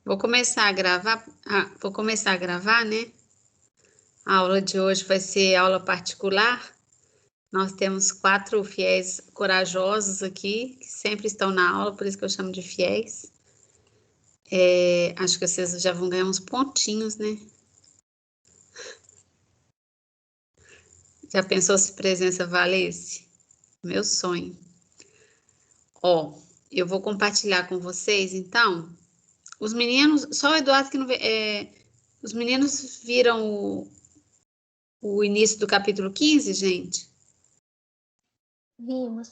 Vou começar a gravar, né? A aula de hoje vai ser aula particular. Nós temos 4 fiéis corajosos aqui, que sempre estão na aula, por isso que eu chamo de fiéis. Acho que vocês já vão ganhar uns pontinhos, né? Já pensou se presença valesse? Meu sonho. Ó, eu vou compartilhar com vocês, então. Os meninos, só o Eduardo que não vê. Os meninos viram o início do capítulo 15, gente? Vimos.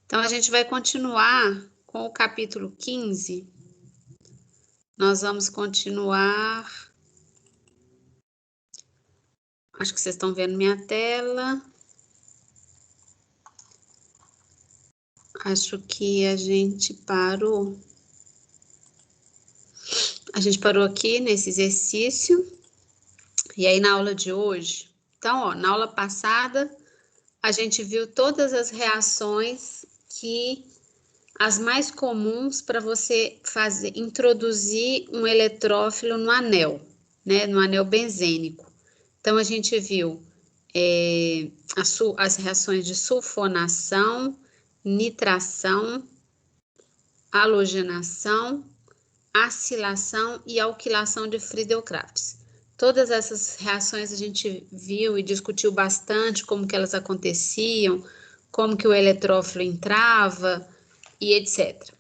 Então, a gente vai continuar com o capítulo 15. Nós vamos continuar. Acho que vocês estão vendo minha tela. Acho que a gente parou. A gente parou aqui nesse exercício. E aí, na aula de hoje. Então, ó, na aula passada, a gente viu todas as reações as mais comuns para você introduzir um eletrófilo no anel, né, no anel benzênico. Então, a gente viu as reações de sulfonação, nitração, halogenação, acilação e alquilação de Friedel-Crafts. Todas essas reações a gente viu e discutiu bastante como que elas aconteciam, como que o eletrófilo entrava e etc.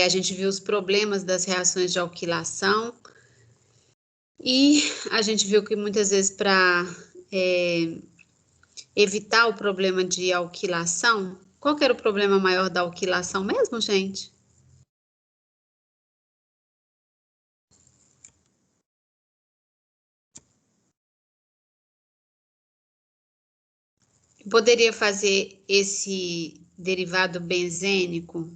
A gente viu os problemas das reações de alquilação e a gente viu que muitas vezes para evitar o problema de alquilação, qual que era o problema maior da alquilação mesmo, gente? Poderia fazer esse derivado benzênico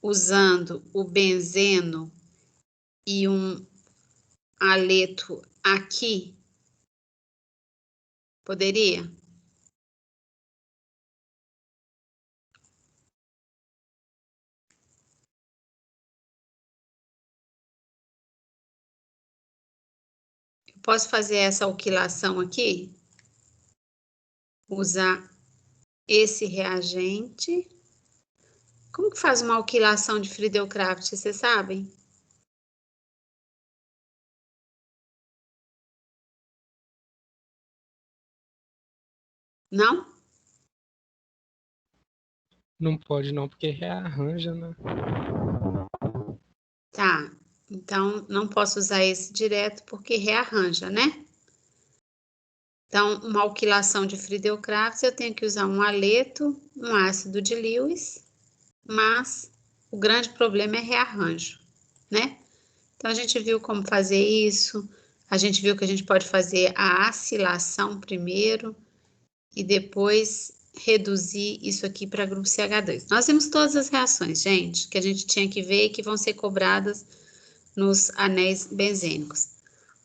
usando o benzeno e um aleto aqui? Poderia? Eu posso fazer essa alquilação aqui? Usar esse reagente. Como que faz uma alquilação de Friedel-Crafts, vocês sabem? Não? Não pode não, porque rearranja, né? Tá, então não posso usar esse direto porque rearranja, né? Então, uma alquilação de Friedel-Crafts, eu tenho que usar um aleto, um ácido de Lewis, mas o grande problema é rearranjo, né? Então, a gente viu como fazer isso, a gente viu que a gente pode fazer a acilação primeiro e depois reduzir isso aqui para grupo CH2. Nós vimos todas as reações, gente, que a gente tinha que ver e que vão ser cobradas nos anéis benzênicos.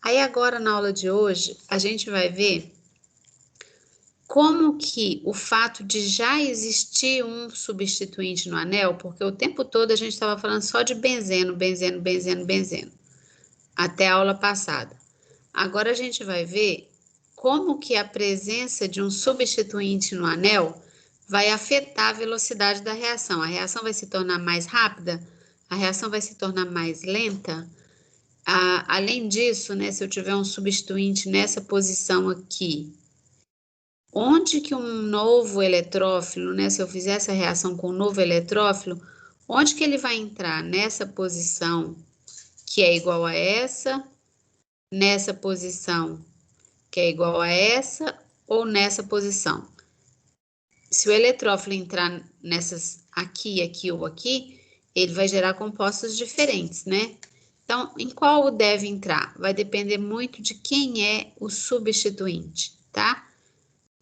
Aí agora, na aula de hoje, a gente vai ver como que o fato de já existir um substituinte no anel, porque o tempo todo a gente estava falando só de benzeno, benzeno, benzeno, benzeno, até a aula passada. Agora a gente vai ver como que a presença de um substituinte no anel vai afetar a velocidade da reação. A reação vai se tornar mais rápida? A reação vai se tornar mais lenta? Além disso, né, se eu tiver um substituinte nessa posição aqui, onde que um novo eletrófilo, né, se eu fizer essa reação com um novo eletrófilo, onde que ele vai entrar? Nessa posição que é igual a essa, nessa posição que é igual a essa, ou nessa posição? Se o eletrófilo entrar nessas aqui, aqui ou aqui, ele vai gerar compostos diferentes, né? Então, em qual deve entrar? Vai depender muito de quem é o substituinte, tá?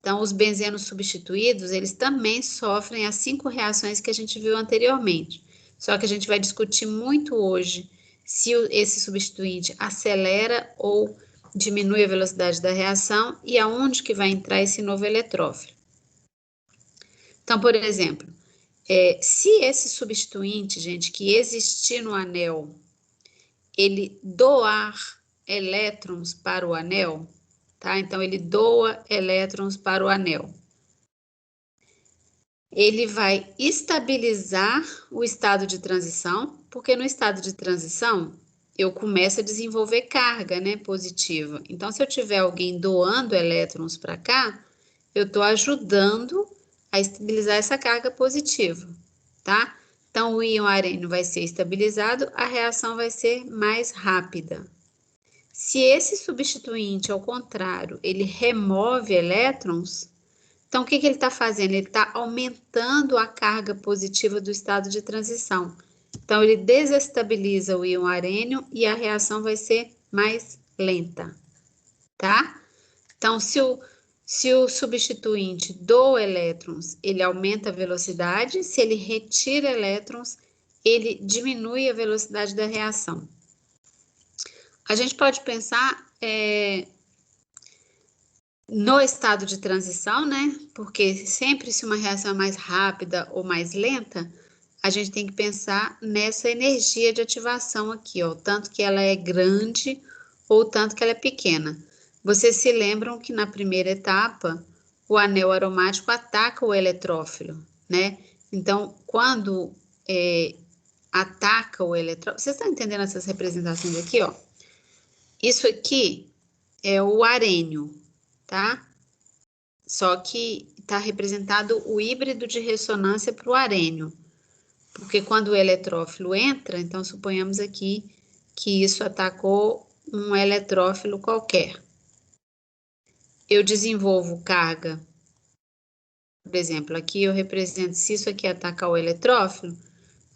Então, os benzenos substituídos, eles também sofrem as 5 reações que a gente viu anteriormente. Só que a gente vai discutir muito hoje se esse substituinte acelera ou diminui a velocidade da reação e aonde que vai entrar esse novo eletrófilo. Então, por exemplo, Se esse substituinte, gente, que existir no anel, ele doar elétrons para o anel, tá? Então, ele doa elétrons para o anel. Ele vai estabilizar o estado de transição, porque no estado de transição, eu começo a desenvolver carga, né, positiva. Então, se eu tiver alguém doando elétrons para cá, eu estou ajudando a estabilizar essa carga positiva, tá? Então, o íon arênio vai ser estabilizado, a reação vai ser mais rápida. Se esse substituinte, ao contrário, ele remove elétrons, então o que ele está fazendo? Ele está aumentando a carga positiva do estado de transição. Então, ele desestabiliza o íon arênio e a reação vai ser mais lenta, tá? Então, se o substituinte doa elétrons, ele aumenta a velocidade, se ele retira elétrons, ele diminui a velocidade da reação. A gente pode pensar no estado de transição, né? Porque sempre se uma reação é mais rápida ou mais lenta, a gente tem que pensar nessa energia de ativação aqui, ó, tanto que ela é grande ou tanto que ela é pequena. Vocês se lembram que na primeira etapa, o anel aromático ataca o eletrófilo, né? Então, quando ataca o eletrófilo... Vocês estão entendendo essas representações aqui, ó? Isso aqui é o arênio, tá? Só que está representado o híbrido de ressonância para o arênio. Porque quando o eletrófilo entra, então suponhamos aqui que isso atacou um eletrófilo qualquer. Eu desenvolvo carga, por exemplo, aqui eu represento, se isso aqui atacar o eletrófilo,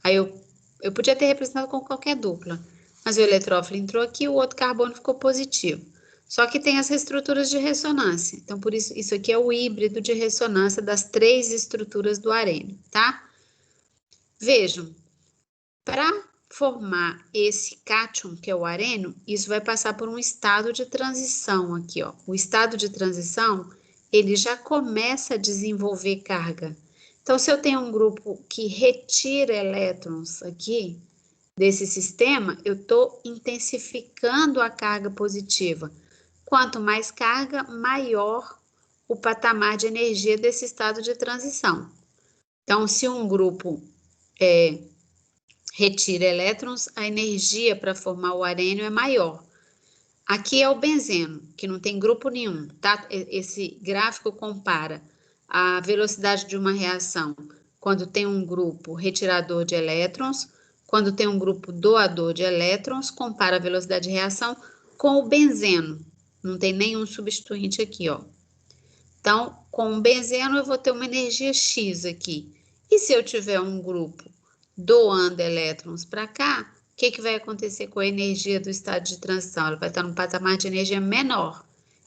aí eu podia ter representado com qualquer dupla, mas o eletrófilo entrou aqui, o outro carbono ficou positivo. Só que tem as estruturas de ressonância, então por isso, isso aqui é o híbrido de ressonância das 3 estruturas do arênio, tá? Vejam, para formar esse cátion, que é o arênio, isso vai passar por um estado de transição aqui, ó. O estado de transição, ele já começa a desenvolver carga. Então, se eu tenho um grupo que retira elétrons aqui desse sistema, eu estou intensificando a carga positiva. Quanto mais carga, maior o patamar de energia desse estado de transição. Então, se um grupo retira elétrons, a energia para formar o arênio é maior. Aqui é o benzeno, que não tem grupo nenhum, tá? Esse gráfico compara a velocidade de uma reação quando tem um grupo retirador de elétrons, quando tem um grupo doador de elétrons, compara a velocidade de reação com o benzeno. Não tem nenhum substituinte aqui, ó. Então, com o benzeno eu vou ter uma energia X aqui. E se eu tiver um grupo doando elétrons para cá, o que vai acontecer com a energia do estado de transição? Ela vai estar num patamar de energia menor.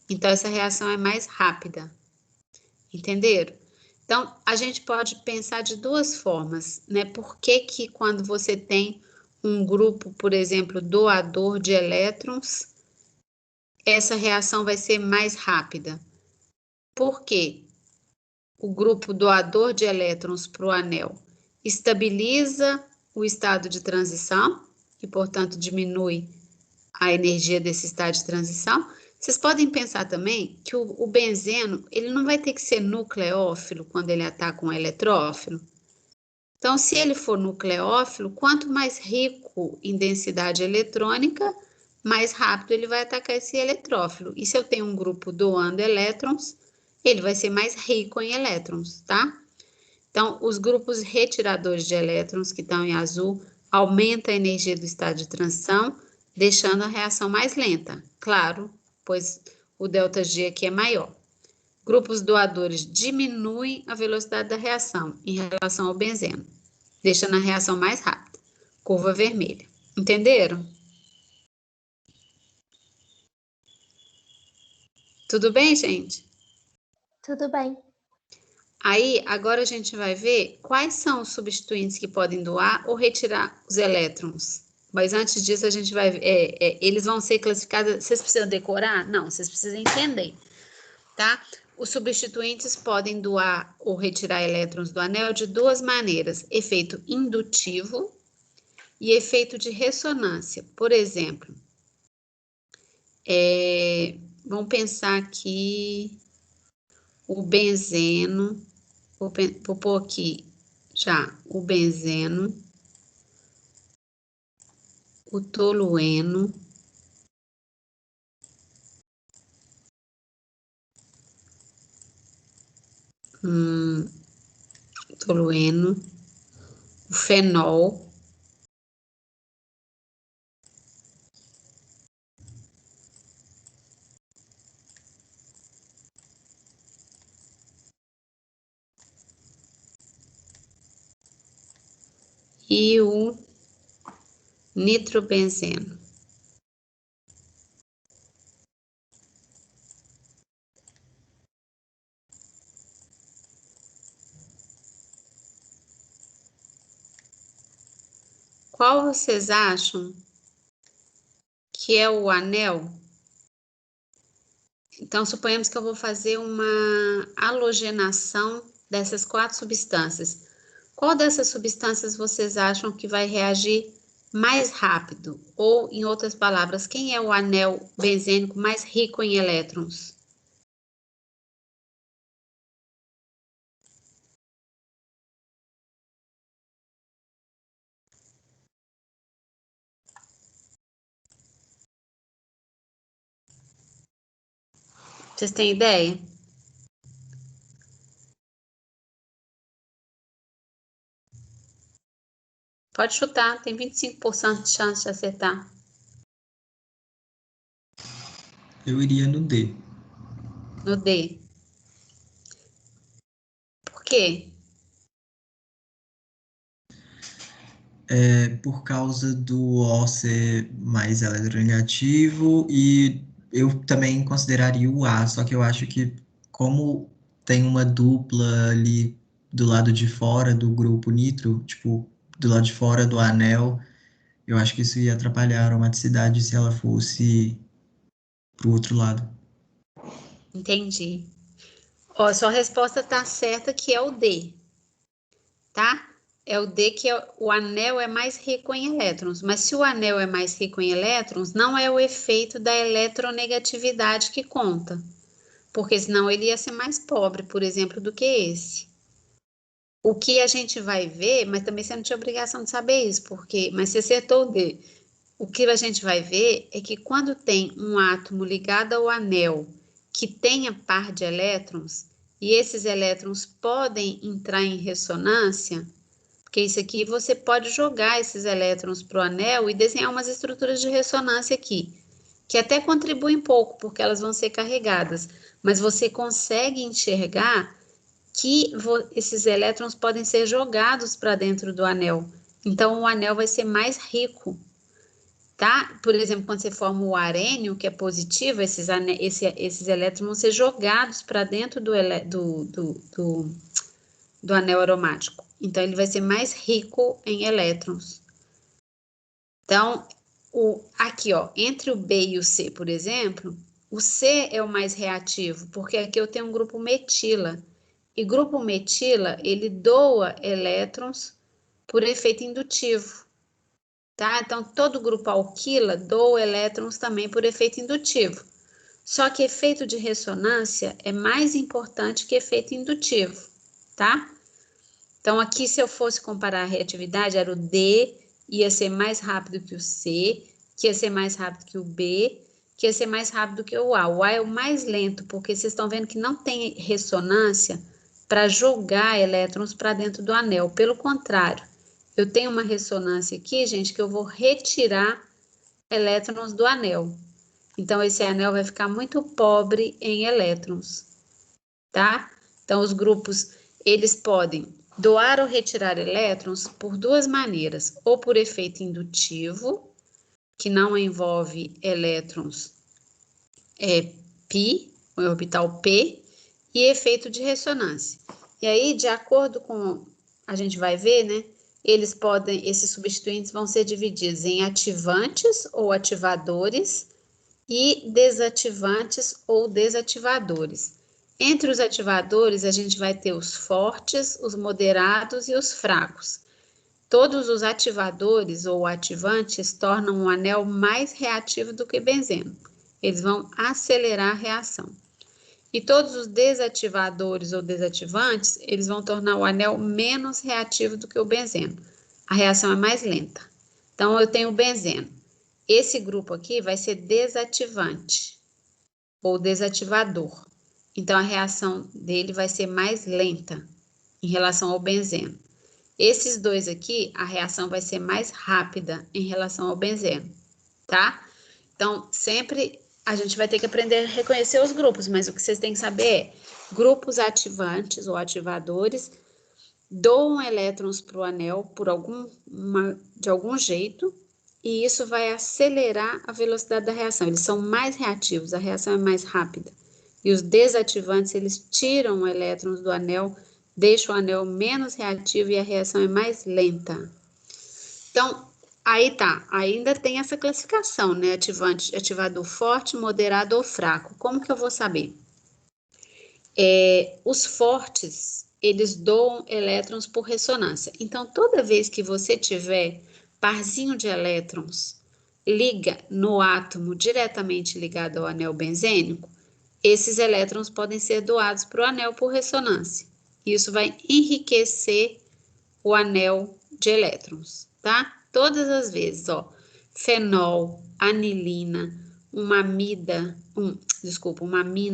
Então, essa reação é mais rápida. Entenderam? Então, a gente pode pensar de duas formas, né? Por que quando você tem um grupo, por exemplo, doador de elétrons, essa reação vai ser mais rápida? Porque o grupo doador de elétrons para o anel estabiliza o estado de transição e, portanto, diminui a energia desse estado de transição. Vocês podem pensar também que o benzeno, ele não vai ter que ser nucleófilo quando ele ataca um eletrófilo. Então, se ele for nucleófilo, quanto mais rico em densidade eletrônica, mais rápido ele vai atacar esse eletrófilo. E se eu tenho um grupo doando elétrons, ele vai ser mais rico em elétrons, tá? Então, os grupos retiradores de elétrons, que estão em azul, aumentam a energia do estado de transição, deixando a reação mais lenta. Claro, pois o ΔG aqui é maior. Grupos doadores diminuem a velocidade da reação em relação ao benzeno, deixando a reação mais rápida. Curva vermelha. Entenderam? Tudo bem, gente? Tudo bem. Aí, agora a gente vai ver quais são os substituintes que podem doar ou retirar os elétrons. Mas antes disso, a gente vai ver, eles vão ser classificados. Vocês precisam decorar? Não, vocês precisam entender, tá? Os substituintes podem doar ou retirar elétrons do anel de duas maneiras: efeito indutivo e efeito de ressonância. Por exemplo, vamos pensar aqui o benzeno, vou pôr aqui já o benzeno, o tolueno, o fenol, e o nitrobenzeno. Qual vocês acham que é o anel? Então, suponhamos que eu vou fazer uma halogenação dessas 4 substâncias. Qual dessas substâncias vocês acham que vai reagir mais rápido? Ou, em outras palavras, quem é o anel benzênico mais rico em elétrons? Vocês têm ideia? Pode chutar, tem 25% de chance de acertar. Eu iria no D. No D. Por quê? Por causa do O ser mais eletronegativo, e eu também consideraria o A, só que eu acho que como tem uma dupla ali do lado de fora do grupo nitro, tipo, do lado de fora do anel, eu acho que isso ia atrapalhar a aromaticidade se ela fosse pro outro lado. Entendi. Ó, sua resposta tá certa, que é o D, tá? É o D, que o anel é mais rico em elétrons. Mas se o anel é mais rico em elétrons, não é o efeito da eletronegatividade que conta. Porque senão ele ia ser mais pobre, por exemplo, do que esse. O que a gente vai ver, mas também você não tinha obrigação de saber isso, mas você acertou o D. O que a gente vai ver é que quando tem um átomo ligado ao anel que tenha par de elétrons, e esses elétrons podem entrar em ressonância, porque isso aqui você pode jogar esses elétrons para o anel e desenhar umas estruturas de ressonância aqui, que até contribuem pouco, porque elas vão ser carregadas, mas você consegue enxergar que esses elétrons podem ser jogados para dentro do anel. Então, o anel vai ser mais rico, tá? Por exemplo, quando você forma o arênio, que é positivo, esses elétrons vão ser jogados para dentro do anel aromático. Então, ele vai ser mais rico em elétrons. Então, aqui, ó, entre o B e o C, por exemplo, o C é o mais reativo, porque aqui eu tenho um grupo metila. E grupo metila, ele doa elétrons por efeito indutivo, tá? Então, todo grupo alquila doa elétrons também por efeito indutivo. Só que efeito de ressonância é mais importante que efeito indutivo, tá? Então, aqui, se eu fosse comparar a reatividade, era o D, ia ser mais rápido que o C, que ia ser mais rápido que o B, que ia ser mais rápido que o A. O A é o mais lento, porque vocês estão vendo que não tem ressonância para jogar elétrons para dentro do anel. Pelo contrário, eu tenho uma ressonância aqui, gente, que eu vou retirar elétrons do anel. Então, esse anel vai ficar muito pobre em elétrons, tá? Então, os grupos, eles podem doar ou retirar elétrons por duas maneiras, ou por efeito indutivo, que não envolve elétrons π, o orbital p, e efeito de ressonância. E aí, de acordo com, a gente vai ver, né, esses substituintes vão ser divididos em ativantes ou ativadores e desativantes ou desativadores. Entre os ativadores, a gente vai ter os fortes, os moderados e os fracos. Todos os ativadores ou ativantes tornam o anel mais reativo do que benzeno. Eles vão acelerar a reação. E todos os desativadores ou desativantes, eles vão tornar o anel menos reativo do que o benzeno. A reação é mais lenta. Então, eu tenho o benzeno. Esse grupo aqui vai ser desativante ou desativador. Então, a reação dele vai ser mais lenta em relação ao benzeno. Esses dois aqui, a reação vai ser mais rápida em relação ao benzeno, tá? Então, sempre a gente vai ter que aprender a reconhecer os grupos, mas o que vocês têm que saber é, grupos ativantes ou ativadores doam elétrons para o anel de algum jeito, e isso vai acelerar a velocidade da reação. Eles são mais reativos, a reação é mais rápida. E os desativantes, eles tiram elétrons do anel, deixam o anel menos reativo e a reação é mais lenta. Então, aí tá, ainda tem essa classificação, né? Ativador forte, moderado ou fraco. Como que eu vou saber? Os fortes, eles doam elétrons por ressonância. Então, toda vez que você tiver parzinho de elétrons liga no átomo diretamente ligado ao anel benzênico, esses elétrons podem ser doados para o anel por ressonância. Isso vai enriquecer o anel de elétrons, tá? Todas as vezes, ó, fenol, anilina, uma amina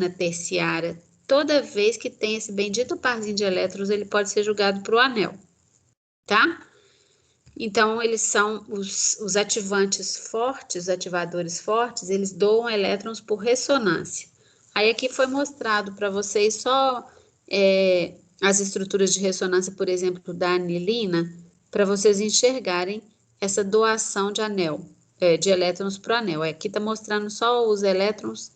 terciária, toda vez que tem esse bendito parzinho de elétrons, ele pode ser jogado para o anel, tá? Então, eles são os ativantes fortes, os ativadores fortes, eles doam elétrons por ressonância. Aí aqui foi mostrado para vocês só as estruturas de ressonância, por exemplo, da anilina, para vocês enxergarem essa doação de de elétrons para o anel. Aqui está mostrando só os elétrons,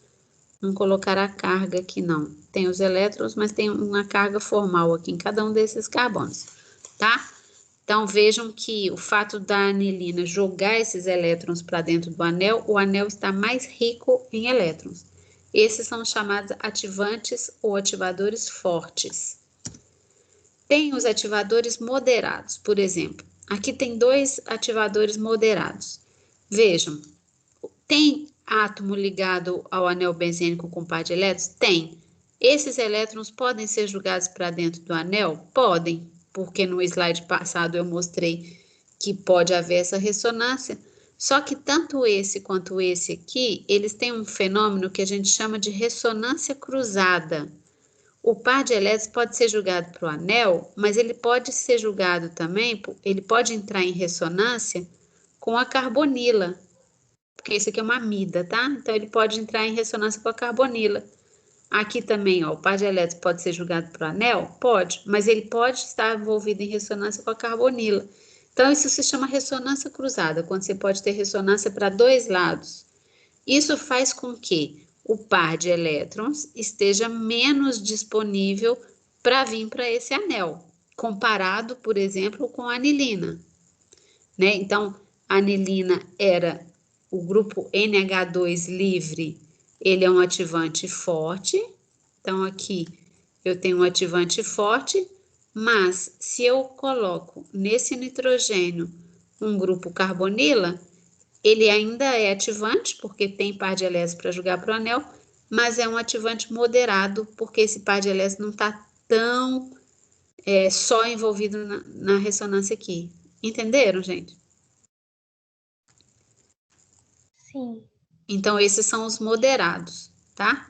não colocar a carga aqui não. Tem os elétrons, mas tem uma carga formal aqui em cada um desses carbonos, tá? Então, vejam que o fato da anilina jogar esses elétrons para dentro do anel, o anel está mais rico em elétrons. Esses são chamados ativantes ou ativadores fortes. Tem os ativadores moderados, por exemplo. Aqui tem dois ativadores moderados. Vejam, tem átomo ligado ao anel benzênico com par de elétrons? Tem. Esses elétrons podem ser jogados para dentro do anel? Podem, porque no slide passado eu mostrei que pode haver essa ressonância. Só que tanto esse quanto esse aqui, eles têm um fenômeno que a gente chama de ressonância cruzada. O par de elétrons pode ser jogado para o anel, mas ele pode ser jogado também, ele pode entrar em ressonância com a carbonila, porque isso aqui é uma amida, tá? Então, ele pode entrar em ressonância com a carbonila. Aqui também, ó, o par de elétrons pode ser jogado para o anel? Pode, mas ele pode estar envolvido em ressonância com a carbonila. Então, isso se chama ressonância cruzada, quando você pode ter ressonância para dois lados. Isso faz com que o par de elétrons esteja menos disponível para vir para esse anel, comparado, por exemplo, com a anilina, né? Então, a anilina era o grupo NH2 livre, ele é um ativante forte. Então, aqui eu tenho um ativante forte, mas se eu coloco nesse nitrogênio um grupo carbonila, ele ainda é ativante, porque tem par de elétrons para jogar para o anel, mas é um ativante moderado, porque esse par de elétrons não está tão só envolvido na ressonância aqui. Entenderam, gente? Sim. Então, esses são os moderados, tá?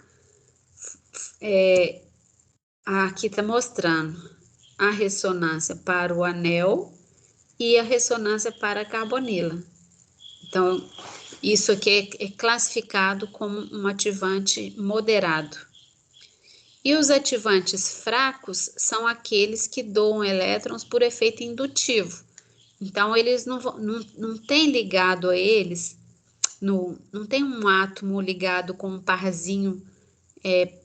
Aqui está mostrando a ressonância para o anel e a ressonância para a carbonila. Então, isso aqui é classificado como um ativante moderado. E os ativantes fracos são aqueles que doam elétrons por efeito indutivo. Então, eles não têm ligado a eles, não tem um átomo ligado com um parzinho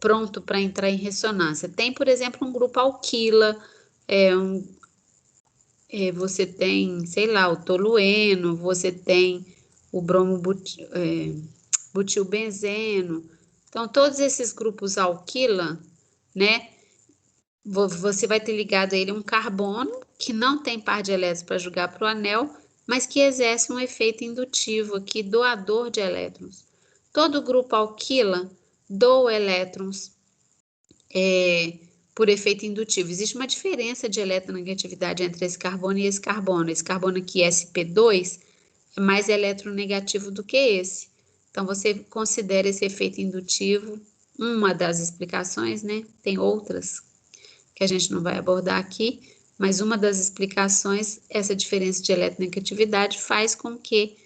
pronto para entrar em ressonância. Tem, por exemplo, um grupo alquila, você tem, sei lá, o tolueno, você tem o butilbenzeno. Então, todos esses grupos alquila né? Você vai ter ligado a ele um carbono que não tem par de elétrons para jogar para o anel, mas que exerce um efeito indutivo aqui, doador de elétrons. Todo grupo alquila doa elétrons por efeito indutivo. Existe uma diferença de eletronegatividade entre esse carbono e esse carbono. Esse carbono aqui, sp2, é mais eletronegativo do que esse. Então, você considera esse efeito indutivo uma das explicações, né? Tem outras que a gente não vai abordar aqui, mas uma das explicações, essa diferença de eletronegatividade faz com que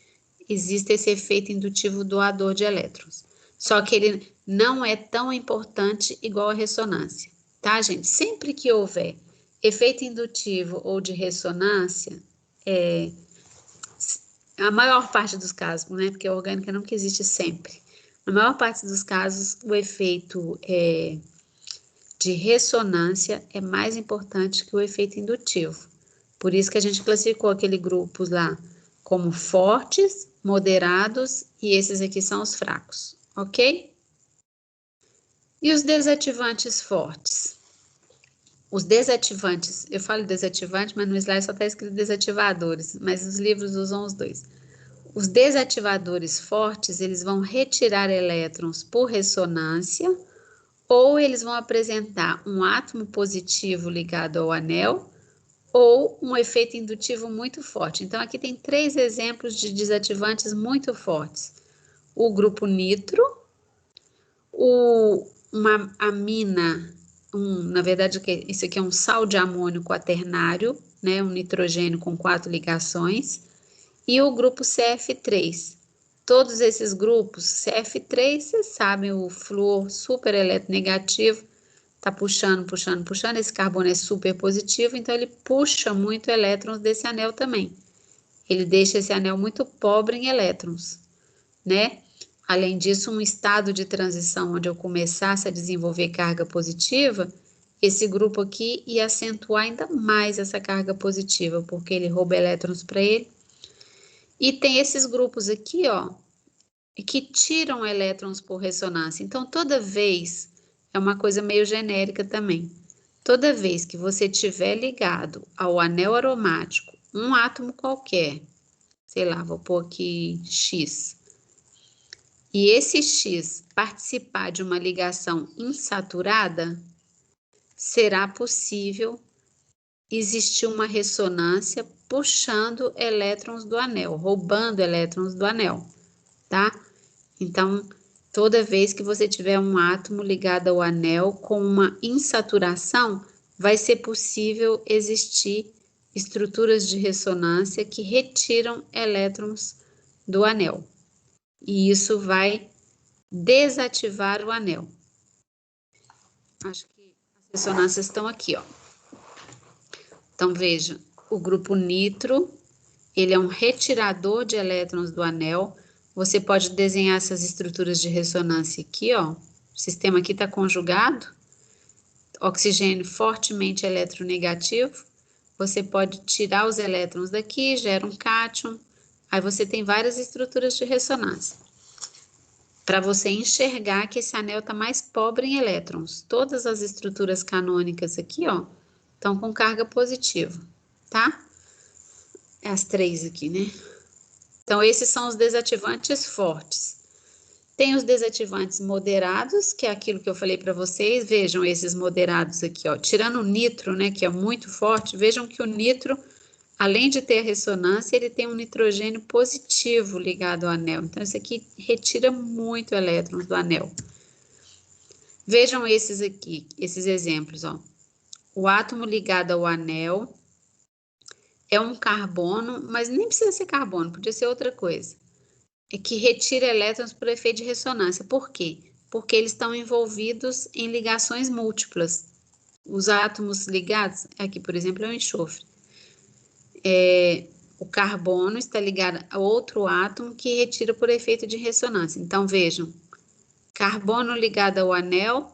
exista esse efeito indutivo doador de elétrons. Só que ele não é tão importante igual a ressonância, tá, gente? Sempre que houver efeito indutivo ou de ressonância, a maior parte dos casos, né? Porque a orgânica não que existe sempre. Na maior parte dos casos, o efeito de ressonância é mais importante que o efeito indutivo. Por isso que a gente classificou aquele grupos lá como fortes, moderados e esses aqui são os fracos, ok? E os desativantes fortes? Os desativantes, eu falo desativante, mas no slide só está escrito desativadores, mas os livros usam os dois. Os desativadores fortes, eles vão retirar elétrons por ressonância, ou eles vão apresentar um átomo positivo ligado ao anel, ou um efeito indutivo muito forte. Então, aqui tem 3 exemplos de desativantes muito fortes. O grupo nitro, uma amina, na verdade, isso aqui é um sal de amônio quaternário, né, um nitrogênio com 4 ligações, e o grupo CF3. Todos esses grupos, CF3, vocês sabem, o flúor super eletronegativo, tá puxando, esse carbono é super positivo, então ele puxa muito elétrons desse anel também. Ele deixa esse anel muito pobre em elétrons, né? Além disso, um estado de transição onde eu começasse a desenvolver carga positiva, esse grupo aqui ia acentuar ainda mais essa carga positiva, porque ele rouba elétrons para ele. E tem esses grupos aqui, ó, que tiram elétrons por ressonância. Então, toda vez, é uma coisa meio genérica também, toda vez que você tiver ligado ao anel aromático, um átomo qualquer, sei lá, vou pôr aqui X, e esse X participar de uma ligação insaturada, será possível existir uma ressonância puxando elétrons do anel, roubando elétrons do anel, tá? Então, toda vez que você tiver um átomo ligado ao anel com uma insaturação, vai ser possível existir estruturas de ressonância que retiram elétrons do anel. E isso vai desativar o anel. Acho que as ressonâncias estão aqui, ó. Então, veja, o grupo nitro, ele é um retirador de elétrons do anel. Você pode desenhar essas estruturas de ressonância aqui, ó. O sistema aqui está conjugado. Oxigênio fortemente eletronegativo. Você pode tirar os elétrons daqui, gera um cátion. Aí você tem várias estruturas de ressonância. Para você enxergar que esse anel está mais pobre em elétrons. Todas as estruturas canônicas aqui, ó, estão com carga positiva, tá? As 3 aqui, né? Então, esses são os desativantes fortes. Tem os desativantes moderados, que é aquilo que eu falei para vocês. Vejam esses moderados aqui, ó. Tirando o nitro, né, que é muito forte, vejam que o nitro, além de ter ressonância, ele tem um nitrogênio positivo ligado ao anel. Então, isso aqui retira muito elétrons do anel. Vejam esses aqui, esses exemplos, ó. O átomo ligado ao anel é um carbono, mas nem precisa ser carbono, podia ser outra coisa. É que retira elétrons por efeito de ressonância. Por quê? Porque eles estão envolvidos em ligações múltiplas. Os átomos ligados, aqui por exemplo é o enxofre. O carbono está ligado a outro átomo que retira por efeito de ressonância. Então vejam, carbono ligado ao anel,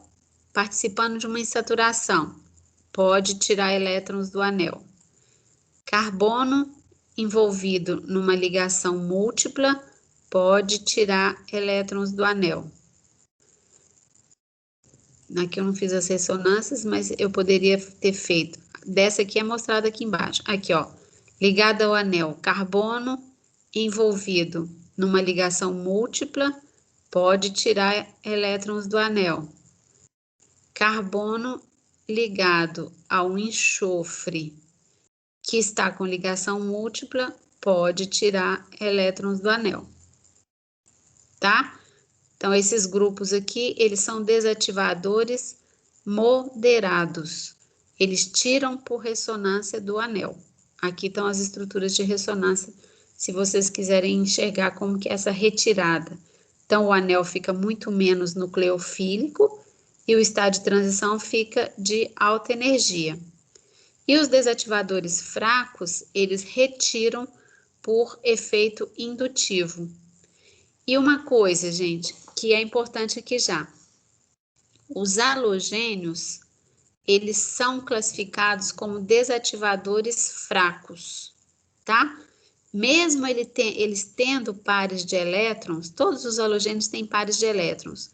participando de uma insaturação, pode tirar elétrons do anel. Carbono envolvido numa ligação múltipla pode tirar elétrons do anel. Aqui eu não fiz as ressonâncias, mas eu poderia ter feito. Dessa aqui é mostrada aqui embaixo. Aqui, ó, ligada ao anel, carbono envolvido numa ligação múltipla, pode tirar elétrons do anel. Carbono ligado ao enxofre, que está com ligação múltipla, pode tirar elétrons do anel. Tá? Então, esses grupos aqui, eles são desativadores moderados. Eles tiram por ressonância do anel. Aqui estão as estruturas de ressonância, se vocês quiserem enxergar como que é essa retirada. Então, o anel fica muito menos nucleofílico e o estado de transição fica de alta energia. E os desativadores fracos, eles retiram por efeito indutivo. E uma coisa, gente, que é importante aqui já. Os halogênios, eles são classificados como desativadores fracos, tá? Mesmo eles tendo pares de elétrons, todos os halogênios têm pares de elétrons.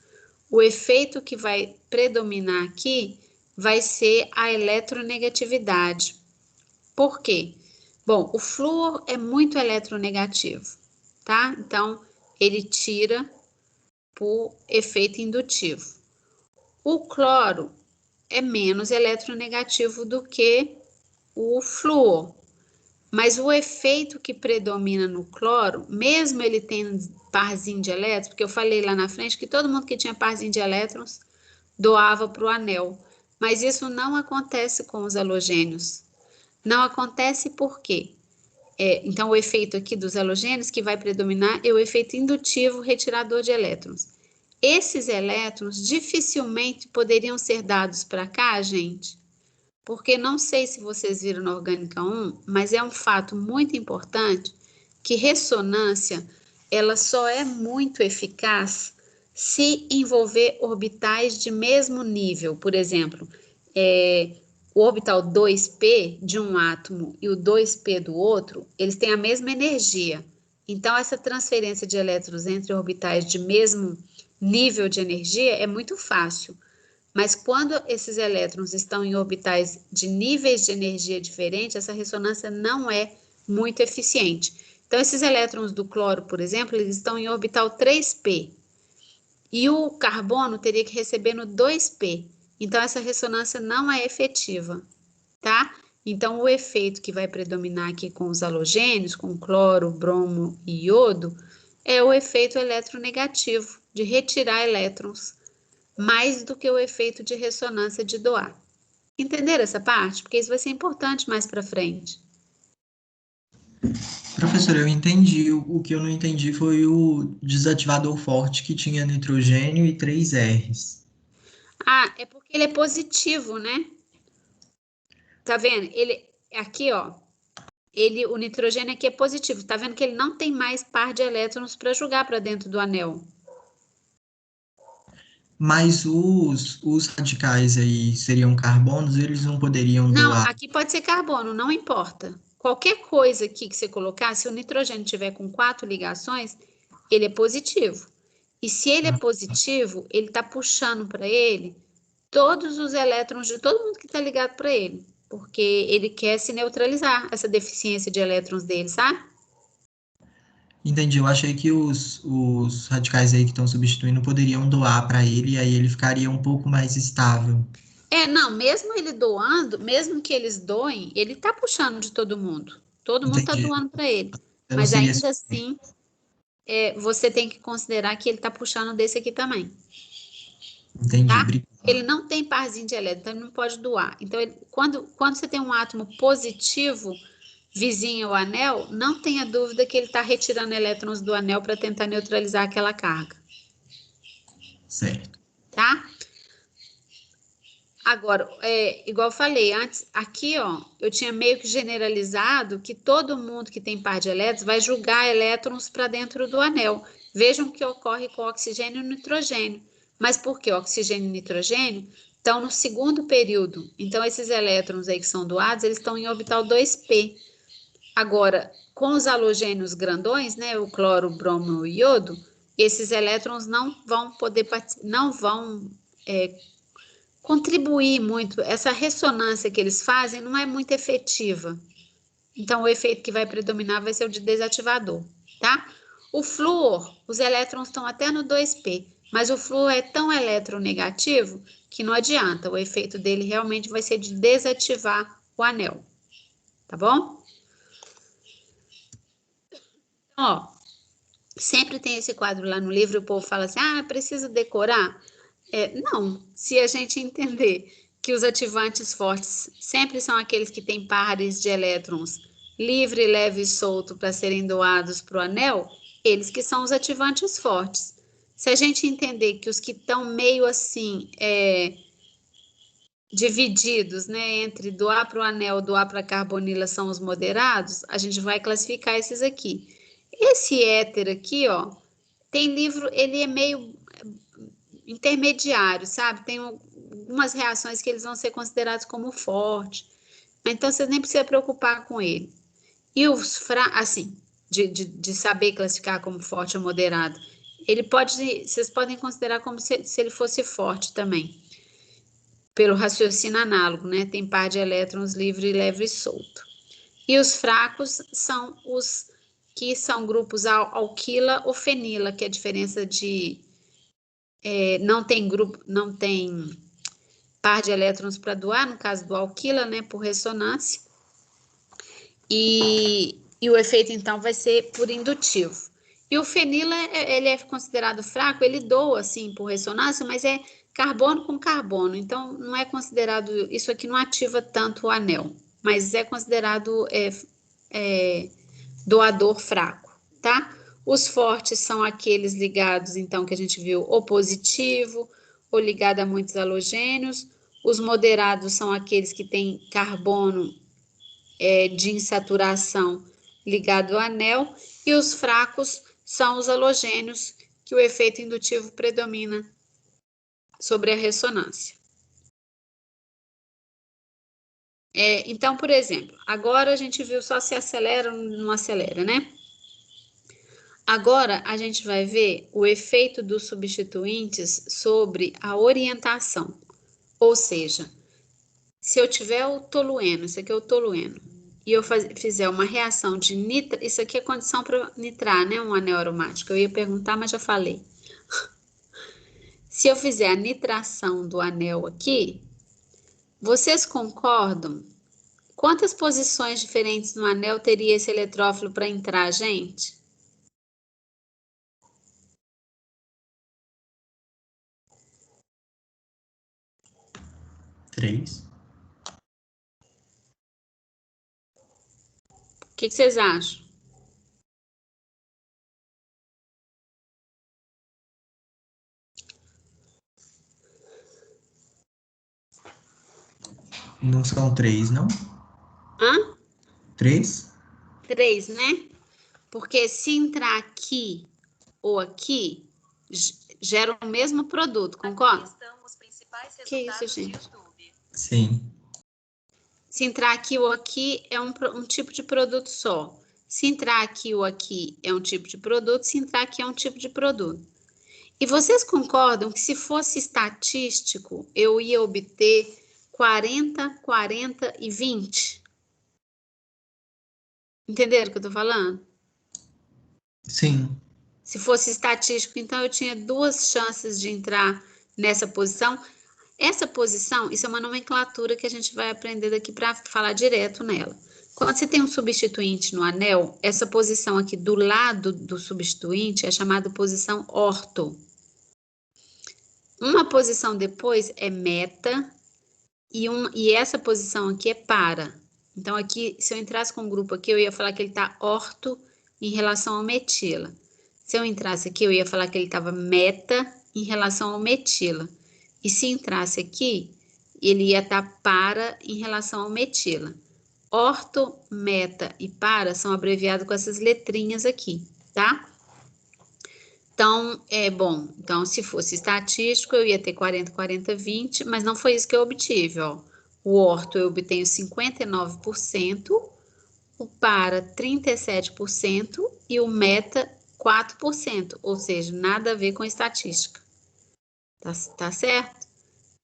O efeito que vai predominar aqui vai ser a eletronegatividade. Por quê? Bom, o flúor é muito eletronegativo, tá? Então, ele tira por efeito indutivo. O cloro é menos eletronegativo do que o flúor, mas o efeito que predomina no cloro, mesmo ele tendo parzinho de elétrons, porque eu falei lá na frente que todo mundo que tinha parzinho de elétrons doava para o anel, mas isso não acontece com os halogênios. Não acontece por quê? Então, o efeito aqui dos halogênios que vai predominar é o efeito indutivo retirador de elétrons. Esses elétrons dificilmente poderiam ser dados para cá, gente, porque não sei se vocês viram na Orgânica 1, mas é um fato muito importante que ressonância, ela só é muito eficaz se envolver orbitais de mesmo nível. Por exemplo, o orbital 2p de um átomo e o 2p do outro, eles têm a mesma energia. Então, essa transferência de elétrons entre orbitais de mesmo nível de energia é muito fácil. Mas quando esses elétrons estão em orbitais de níveis de energia diferentes, essa ressonância não é muito eficiente. Então, esses elétrons do cloro, por exemplo, eles estão em orbital 3p. E o carbono teria que receber no 2p. Então, essa ressonância não é efetiva, tá? Então, o efeito que vai predominar aqui com os halogênios, com cloro, bromo e iodo, é o efeito eletronegativo, de retirar elétrons, mais do que o efeito de ressonância de doar. Entenderam essa parte? Porque isso vai ser importante mais para frente. Professora, eu entendi. O que eu não entendi foi o desativador forte que tinha nitrogênio e 3 Rs. Ah, é porque ele é positivo, né? Tá vendo? Ele, aqui, ó, o nitrogênio aqui é positivo. Tá vendo que ele não tem mais par de elétrons para jogar para dentro do anel. Mas os radicais aí seriam carbonos, eles não poderiam Não, doar. aqui pode ser carbono, não importa. Qualquer coisa aqui que você colocar, se o nitrogênio tiver com 4 ligações, ele é positivo. E se ele é positivo, ele está puxando para ele todos os elétrons de todo mundo que está ligado para ele. Porque ele quer se neutralizar essa deficiência de elétrons dele, sabe? Entendi, eu achei que os radicais aí que estão substituindo poderiam doar para ele e aí ele ficaria um pouco mais estável. Não, mesmo ele doando, mesmo que eles doem, ele tá puxando de todo mundo. Todo mundo tá Entendi. doando para ele. Eu não Mas seria ainda assim, você tem que considerar que ele tá puxando desse aqui também, Entendi, tá? obrigado. Ele não tem parzinho de elétron, então ele não pode doar. Então, quando você tem um átomo positivo vizinho ao anel, não tenha dúvida que ele está retirando elétrons do anel para tentar neutralizar aquela carga. Certo. Tá? Agora, igual eu falei antes, aqui, ó, eu tinha meio que generalizado que todo mundo que tem par de elétrons vai jogar elétrons para dentro do anel. Vejam o que ocorre com o oxigênio e o nitrogênio. Mas por que oxigênio e nitrogênio estão no segundo período? Então, esses elétrons aí que são doados, eles estão em orbital 2p. Agora, com os halogênios grandões, né, o cloro, o bromo e o iodo, esses elétrons não vão poder contribuir muito. Essa ressonância que eles fazem não é muito efetiva. Então, o efeito que vai predominar vai ser o de desativador, tá? O flúor, os elétrons estão até no 2p, mas o flúor é tão eletronegativo que não adianta. O efeito dele realmente vai ser de desativar o anel, tá bom? Ó, sempre tem esse quadro lá no livro, o povo fala assim, ah, preciso decorar? Não, se a gente entender que os ativantes fortes sempre são aqueles que têm pares de elétrons livre, leve e solto para serem doados para o anel, eles que são os ativantes fortes. Se a gente entender que os que estão meio assim, divididos, né, entre doar para o anel, doar para a carbonila são os moderados, a gente vai classificar esses aqui. Esse éter aqui, ó, tem livro, ele é meio intermediário, sabe? Tem algumas reações que eles vão ser considerados como forte. Então, você nem precisa preocupar com ele. E os assim, de saber classificar como forte ou moderado. Ele pode, vocês podem considerar como se ele fosse forte também. Pelo raciocínio análogo, né? Tem par de elétrons livre, leve e solto. E os fracos são os que são grupos alquila ou fenila, que é a diferença de não tem par de elétrons para doar, no caso do alquila, né, por ressonância, e o efeito, então, vai ser por indutivo. E o fenila, ele é considerado fraco, ele doa, assim, por ressonância, mas é carbono com carbono, então não é considerado, isso aqui não ativa tanto o anel, mas é considerado doador fraco, tá? Os fortes são aqueles ligados, então, que a gente viu, ou positivo, ou ligado a muitos halogênios. Os moderados são aqueles que têm carbono de insaturação ligado ao anel. E os fracos são os halogênios, que o efeito indutivo predomina sobre a ressonância. Então, por exemplo, agora a gente viu só se acelera ou não acelera, né? Agora, a gente vai ver o efeito dos substituintes sobre a orientação. Ou seja, se eu tiver o tolueno, isso aqui é o tolueno, e eu fizer uma reação de nitra, isso aqui é condição para nitrar, né? Um anel aromático. Eu ia perguntar, mas já falei. Se eu fizer a nitração do anel aqui, vocês concordam? Quantas posições diferentes no anel teria esse eletrófilo para entrar, gente? Três. O que vocês acham? Não são três, não? Hã? Três? 3, né? Porque se entrar aqui ou aqui, gera o mesmo produto, concorda? Que isso, gente? Sim. Se entrar aqui ou aqui, é um tipo de produto só. Se entrar aqui ou aqui, é um tipo de produto. Se entrar aqui, é um tipo de produto. E vocês concordam que se fosse estatístico, eu ia obter 40, 40 e 20? Entenderam o que eu tô falando? Sim. Se fosse estatístico, então eu tinha 2 chances de entrar nessa posição. Essa posição, isso é uma nomenclatura que a gente vai aprender daqui para falar direto nela. Quando você tem um substituinte no anel, essa posição aqui do lado do substituinte é chamada posição orto. Uma posição depois é meta e essa posição aqui é para. Então, aqui, se eu entrasse com um grupo aqui, eu ia falar que ele está orto em relação ao metila. Se eu entrasse aqui, eu ia falar que ele estava meta em relação ao metila. E se entrasse aqui, ele ia estar para em relação ao metila. Orto, meta e para são abreviados com essas letrinhas aqui, tá? Então, bom, então se fosse estatístico, eu ia ter 40, 40, 20, mas não foi isso que eu obtive, ó. O orto eu obtenho 59%, o para 37% e o meta 4%, ou seja, nada a ver com estatística. Tá certo?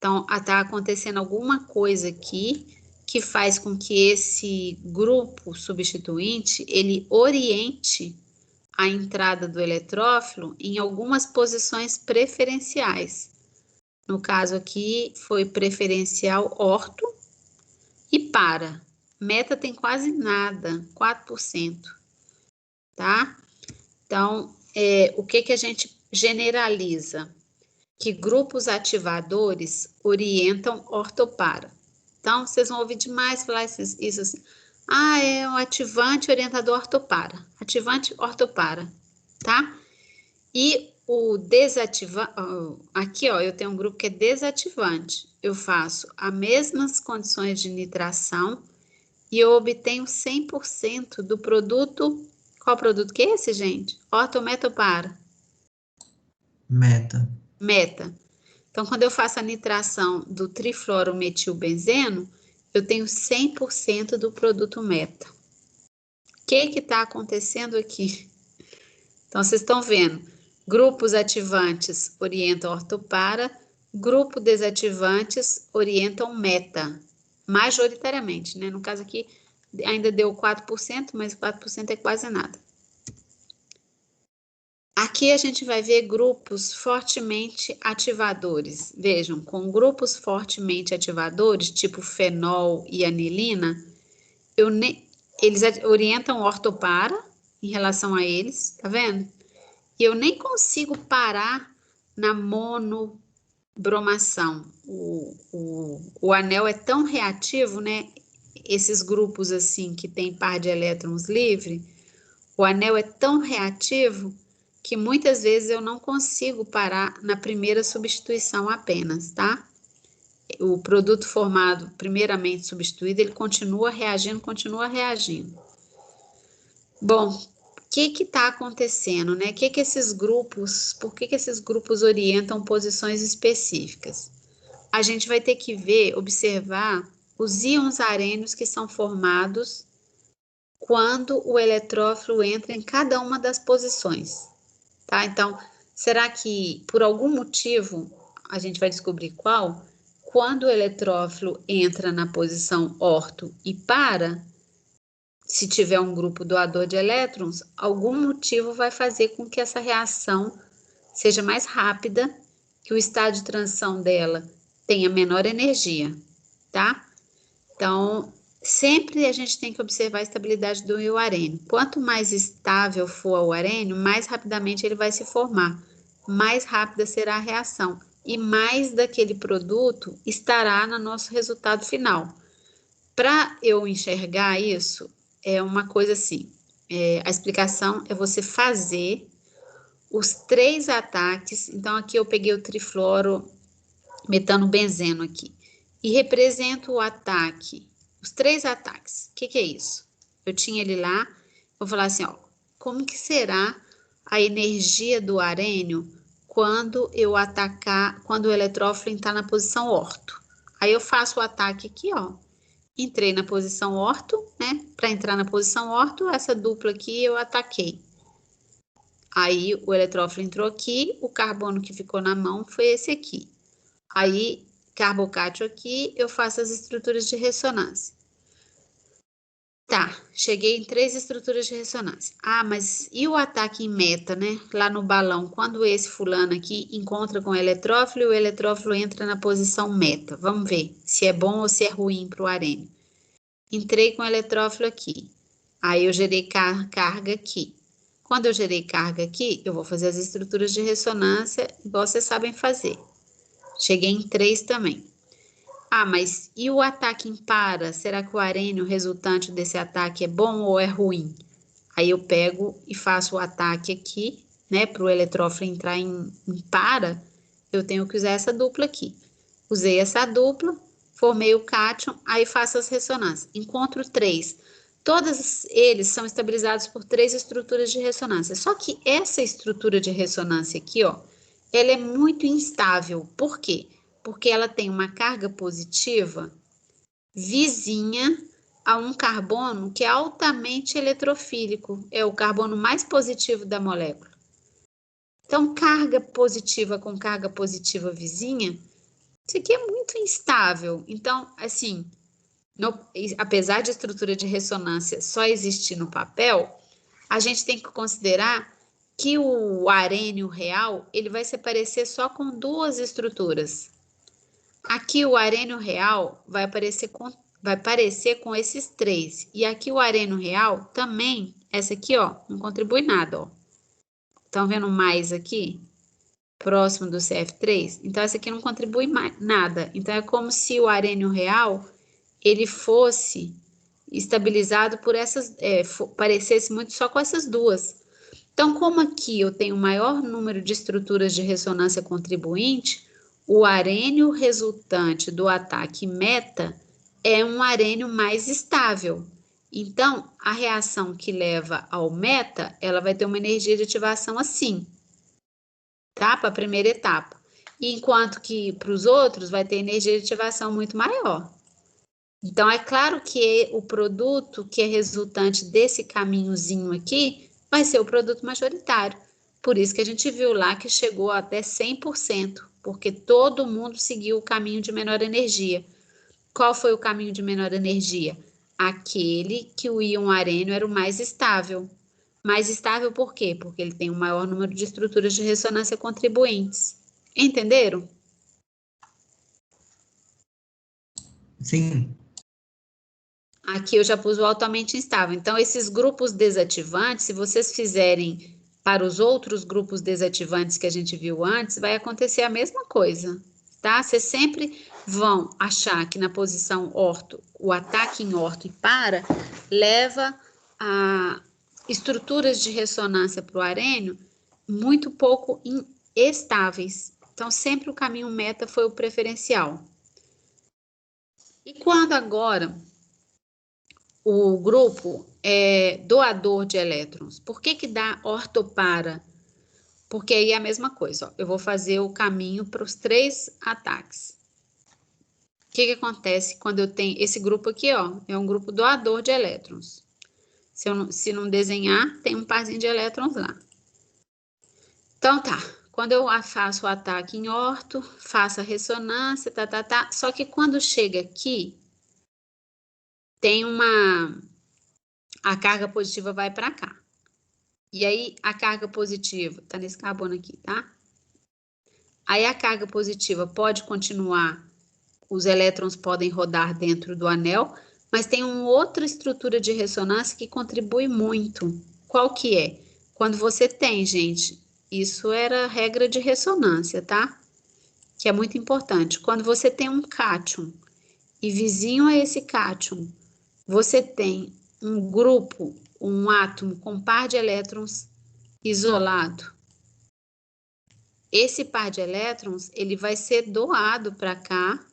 Então, está acontecendo alguma coisa aqui que faz com que esse grupo substituinte, ele oriente a entrada do eletrófilo em algumas posições preferenciais. No caso aqui, foi preferencial orto e para. Meta tem quase nada, 4%, tá? Então, o que a gente generaliza? Que grupos ativadores orientam ortopara. Então, vocês vão ouvir demais falar isso assim. Ah, é um ativante orientador ortopara. Ativante ortopara, tá? E o desativante, aqui ó, eu tenho um grupo que é desativante. Eu faço as mesmas condições de nitração e eu obtenho 100% do produto. Qual produto que é esse, gente? Ortometopara. Meta. Meta. Então, quando eu faço a nitração do trifluorometilbenzeno, eu tenho 100% do produto meta. O que está acontecendo aqui? Então, vocês estão vendo, grupos ativantes orientam ortopara, grupo desativantes orientam meta, majoritariamente, né? No caso aqui, ainda deu 4%, mas 4% é quase nada. Aqui a gente vai ver grupos fortemente ativadores. Vejam, com grupos fortemente ativadores, tipo fenol e anilina, eles orientam ortopara em relação a eles, tá vendo? E eu nem consigo parar na monobromação. O anel é tão reativo, né? Esses grupos assim que tem par de elétrons livre, o anel é tão reativo que muitas vezes eu não consigo parar na primeira substituição apenas, tá? O produto formado primeiramente substituído, ele continua reagindo. Bom, o que está acontecendo, né? Por que esses grupos orientam posições específicas? A gente vai ter que observar os íons arênios que são formados quando o eletrófilo entra em cada uma das posições. Tá? Então, será que por algum motivo, a gente vai descobrir qual, quando o eletrófilo entra na posição orto e para, se tiver um grupo doador de elétrons, algum motivo vai fazer com que essa reação seja mais rápida, que o estado de transição dela tenha menor energia, tá? Então, sempre a gente tem que observar a estabilidade do íon arênio. Quanto mais estável for o arênio, mais rapidamente ele vai se formar, mais rápida será a reação e mais daquele produto estará no nosso resultado final. Para eu enxergar isso, é uma coisa assim, a explicação é você fazer os 3 ataques. Então, aqui eu peguei o trifluoro metanobenzeno aqui e represento o ataque, os 3 ataques. O que é isso? Eu tinha ele lá, vou falar assim, ó, como que será a energia do arênio quando eu atacar, quando o eletrófilo está na posição orto? Aí eu faço o ataque aqui, ó. Entrei na posição orto, né? Para entrar na posição orto, essa dupla aqui eu ataquei. Aí o eletrófilo entrou aqui, o carbono que ficou na mão foi esse aqui. Aí, carbocátio aqui, eu faço as estruturas de ressonância. Tá, cheguei em 3 estruturas de ressonância. Ah, mas e o ataque em meta, né? Lá no balão, quando esse fulano aqui encontra com o eletrófilo e o eletrófilo entra na posição meta. Vamos ver se é bom ou se é ruim para o arênio. Entrei com o eletrófilo aqui. Aí eu gerei carga aqui. Quando eu gerei carga aqui, eu vou fazer as estruturas de ressonância, igual vocês sabem fazer. Cheguei em 3 também. Ah, mas e o ataque em para? Será que o arênio resultante desse ataque é bom ou é ruim? Aí eu pego e faço o ataque aqui, né? Para o eletrófilo entrar em para, eu tenho que usar essa dupla aqui. Usei essa dupla, formei o cátion, aí faço as ressonâncias. Encontro 3. Todos eles são estabilizados por 3 estruturas de ressonância. Só que essa estrutura de ressonância aqui, ó, ela é muito instável. Por quê? Porque ela tem uma carga positiva vizinha a um carbono que é altamente eletrofílico, é o carbono mais positivo da molécula. Então, carga positiva com carga positiva vizinha Isso aqui é muito instável. Então, assim, apesar de estrutura de ressonância só existir no papel, a gente tem que considerar que o arênio real, ele vai se parecer só com duas estruturas. Aqui o arênio real vai parecer com esses três. E aqui o arênio real também, essa aqui, ó, não contribui nada, ó. Estão vendo mais aqui? Próximo do CF3? Então, essa aqui não contribui nada. Então, é como se o arênio real, ele fosse estabilizado por essas, parecesse muito só com essas duas. Então, como aqui eu tenho o maior número de estruturas de ressonância contribuinte, o arênio resultante do ataque meta é um arênio mais estável. Então, a reação que leva ao meta, ela vai ter uma energia de ativação assim, tá? Para a primeira etapa. Enquanto que para os outros vai ter energia de ativação muito maior. Então, é claro que o produto que é resultante desse caminhozinho aqui vai ser o produto majoritário. Por isso que a gente viu lá que chegou até 100%, porque todo mundo seguiu o caminho de menor energia. Qual foi o caminho de menor energia? Aquele que o íon arênio era o mais estável. Mais estável por quê? Porque ele tem o maior número de estruturas de ressonância contribuintes. Entenderam? Sim. Aqui eu já pus o altamente instável. Então, esses grupos desativantes, se vocês fizerem para os outros grupos desativantes que a gente viu antes, vai acontecer a mesma coisa, tá? Vocês sempre vão achar que na posição orto, o ataque em orto e para, leva a estruturas de ressonância para o arênio muito pouco estáveis. Então, sempre o caminho meta foi o preferencial. E quando agora o grupo é doador de elétrons, por que dá ortopara? Porque aí é a mesma coisa, ó. Eu vou fazer o caminho para os 3 ataques. O que acontece quando eu tenho esse grupo aqui, ó? É um grupo doador de elétrons. Se não desenhar, tem um parzinho de elétrons lá. Então, tá. Quando eu faço o ataque em orto, faço a ressonância, tá. Só que quando chega aqui, tem a carga positiva vai para cá. E aí, a carga positiva, tá nesse carbono aqui, tá? Aí, a carga positiva pode continuar, os elétrons podem rodar dentro do anel, mas tem uma outra estrutura de ressonância que contribui muito. Qual que é? Quando você tem, gente, isso era regra de ressonância, tá? Que é muito importante. Quando você tem um cátion e vizinho a esse cátion, você tem um grupo, um átomo com par de elétrons isolado. Esse par de elétrons, ele vai ser doado para cá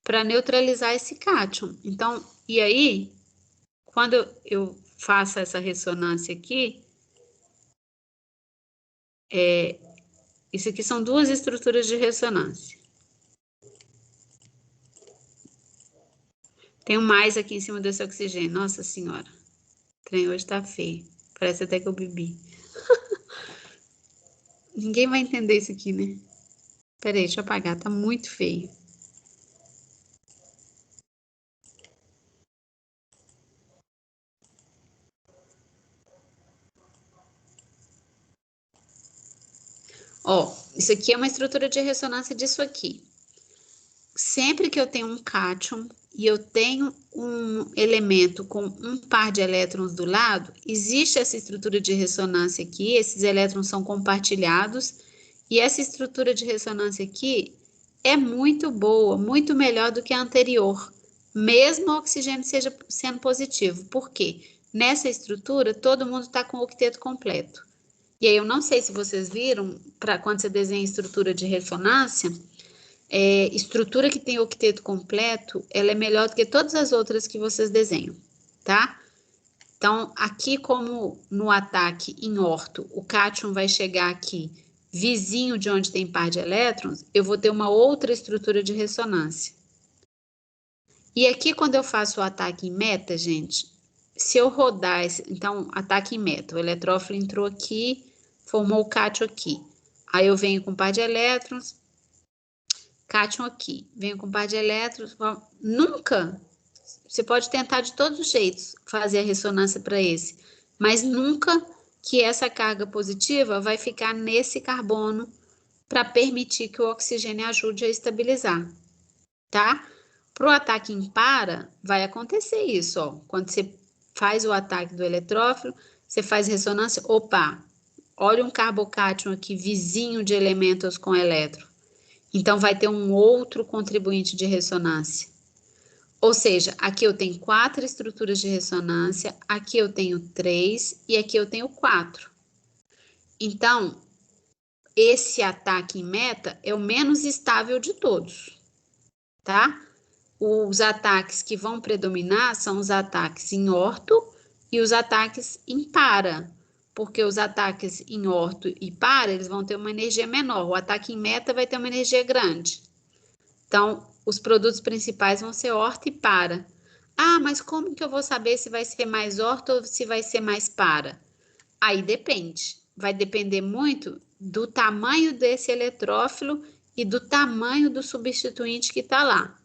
para neutralizar esse cátion. Então, e aí, quando eu faço essa ressonância aqui, isso aqui são 2 estruturas de ressonância. Tem um mais aqui em cima desse oxigênio. Nossa senhora, o trem hoje tá feio. Parece até que eu bebi. Ninguém vai entender isso aqui, né? Peraí, deixa eu apagar, tá muito feio. Ó, isso aqui é uma estrutura de ressonância disso aqui. Sempre que eu tenho um cátion e eu tenho um elemento com um par de elétrons do lado, existe essa estrutura de ressonância aqui, esses elétrons são compartilhados, e essa estrutura de ressonância aqui é muito boa, muito melhor do que a anterior, mesmo o oxigênio seja sendo positivo. Por quê? Nessa estrutura, todo mundo está com o octeto completo. E aí, eu não sei se vocês viram, quando você desenha estrutura de ressonância, estrutura que tem octeto completo, ela é melhor do que todas as outras que vocês desenham, tá? Então, aqui como no ataque em orto, o cátion vai chegar aqui vizinho de onde tem par de elétrons, eu vou ter uma outra estrutura de ressonância. E aqui quando eu faço o ataque em meta, gente, se eu rodar, então, ataque em meta, o eletrófilo entrou aqui, formou o cátion aqui. Aí eu venho com par de elétrons, cátion aqui, venho com par de elétrons, nunca, você pode tentar de todos os jeitos fazer a ressonância para esse, mas nunca que essa carga positiva vai ficar nesse carbono para permitir que o oxigênio ajude a estabilizar, tá? Para o ataque impara, vai acontecer isso, ó. Quando você faz o ataque do eletrófilo, você faz ressonância, opa, olha um carbocátion aqui, vizinho de elementos com elétron. Então, vai ter um outro contribuinte de ressonância. Ou seja, aqui eu tenho 4 estruturas de ressonância, aqui eu tenho 3 e aqui eu tenho 4. Então, esse ataque em meta é o menos estável de todos, tá? Os ataques que vão predominar são os ataques em orto e os ataques em para, porque os ataques em orto e para, eles vão ter uma energia menor. O ataque em meta vai ter uma energia grande. Então, os produtos principais vão ser orto e para. Ah, mas como que eu vou saber se vai ser mais orto ou se vai ser mais para? Aí depende. Vai depender muito do tamanho desse eletrófilo e do tamanho do substituinte que está lá.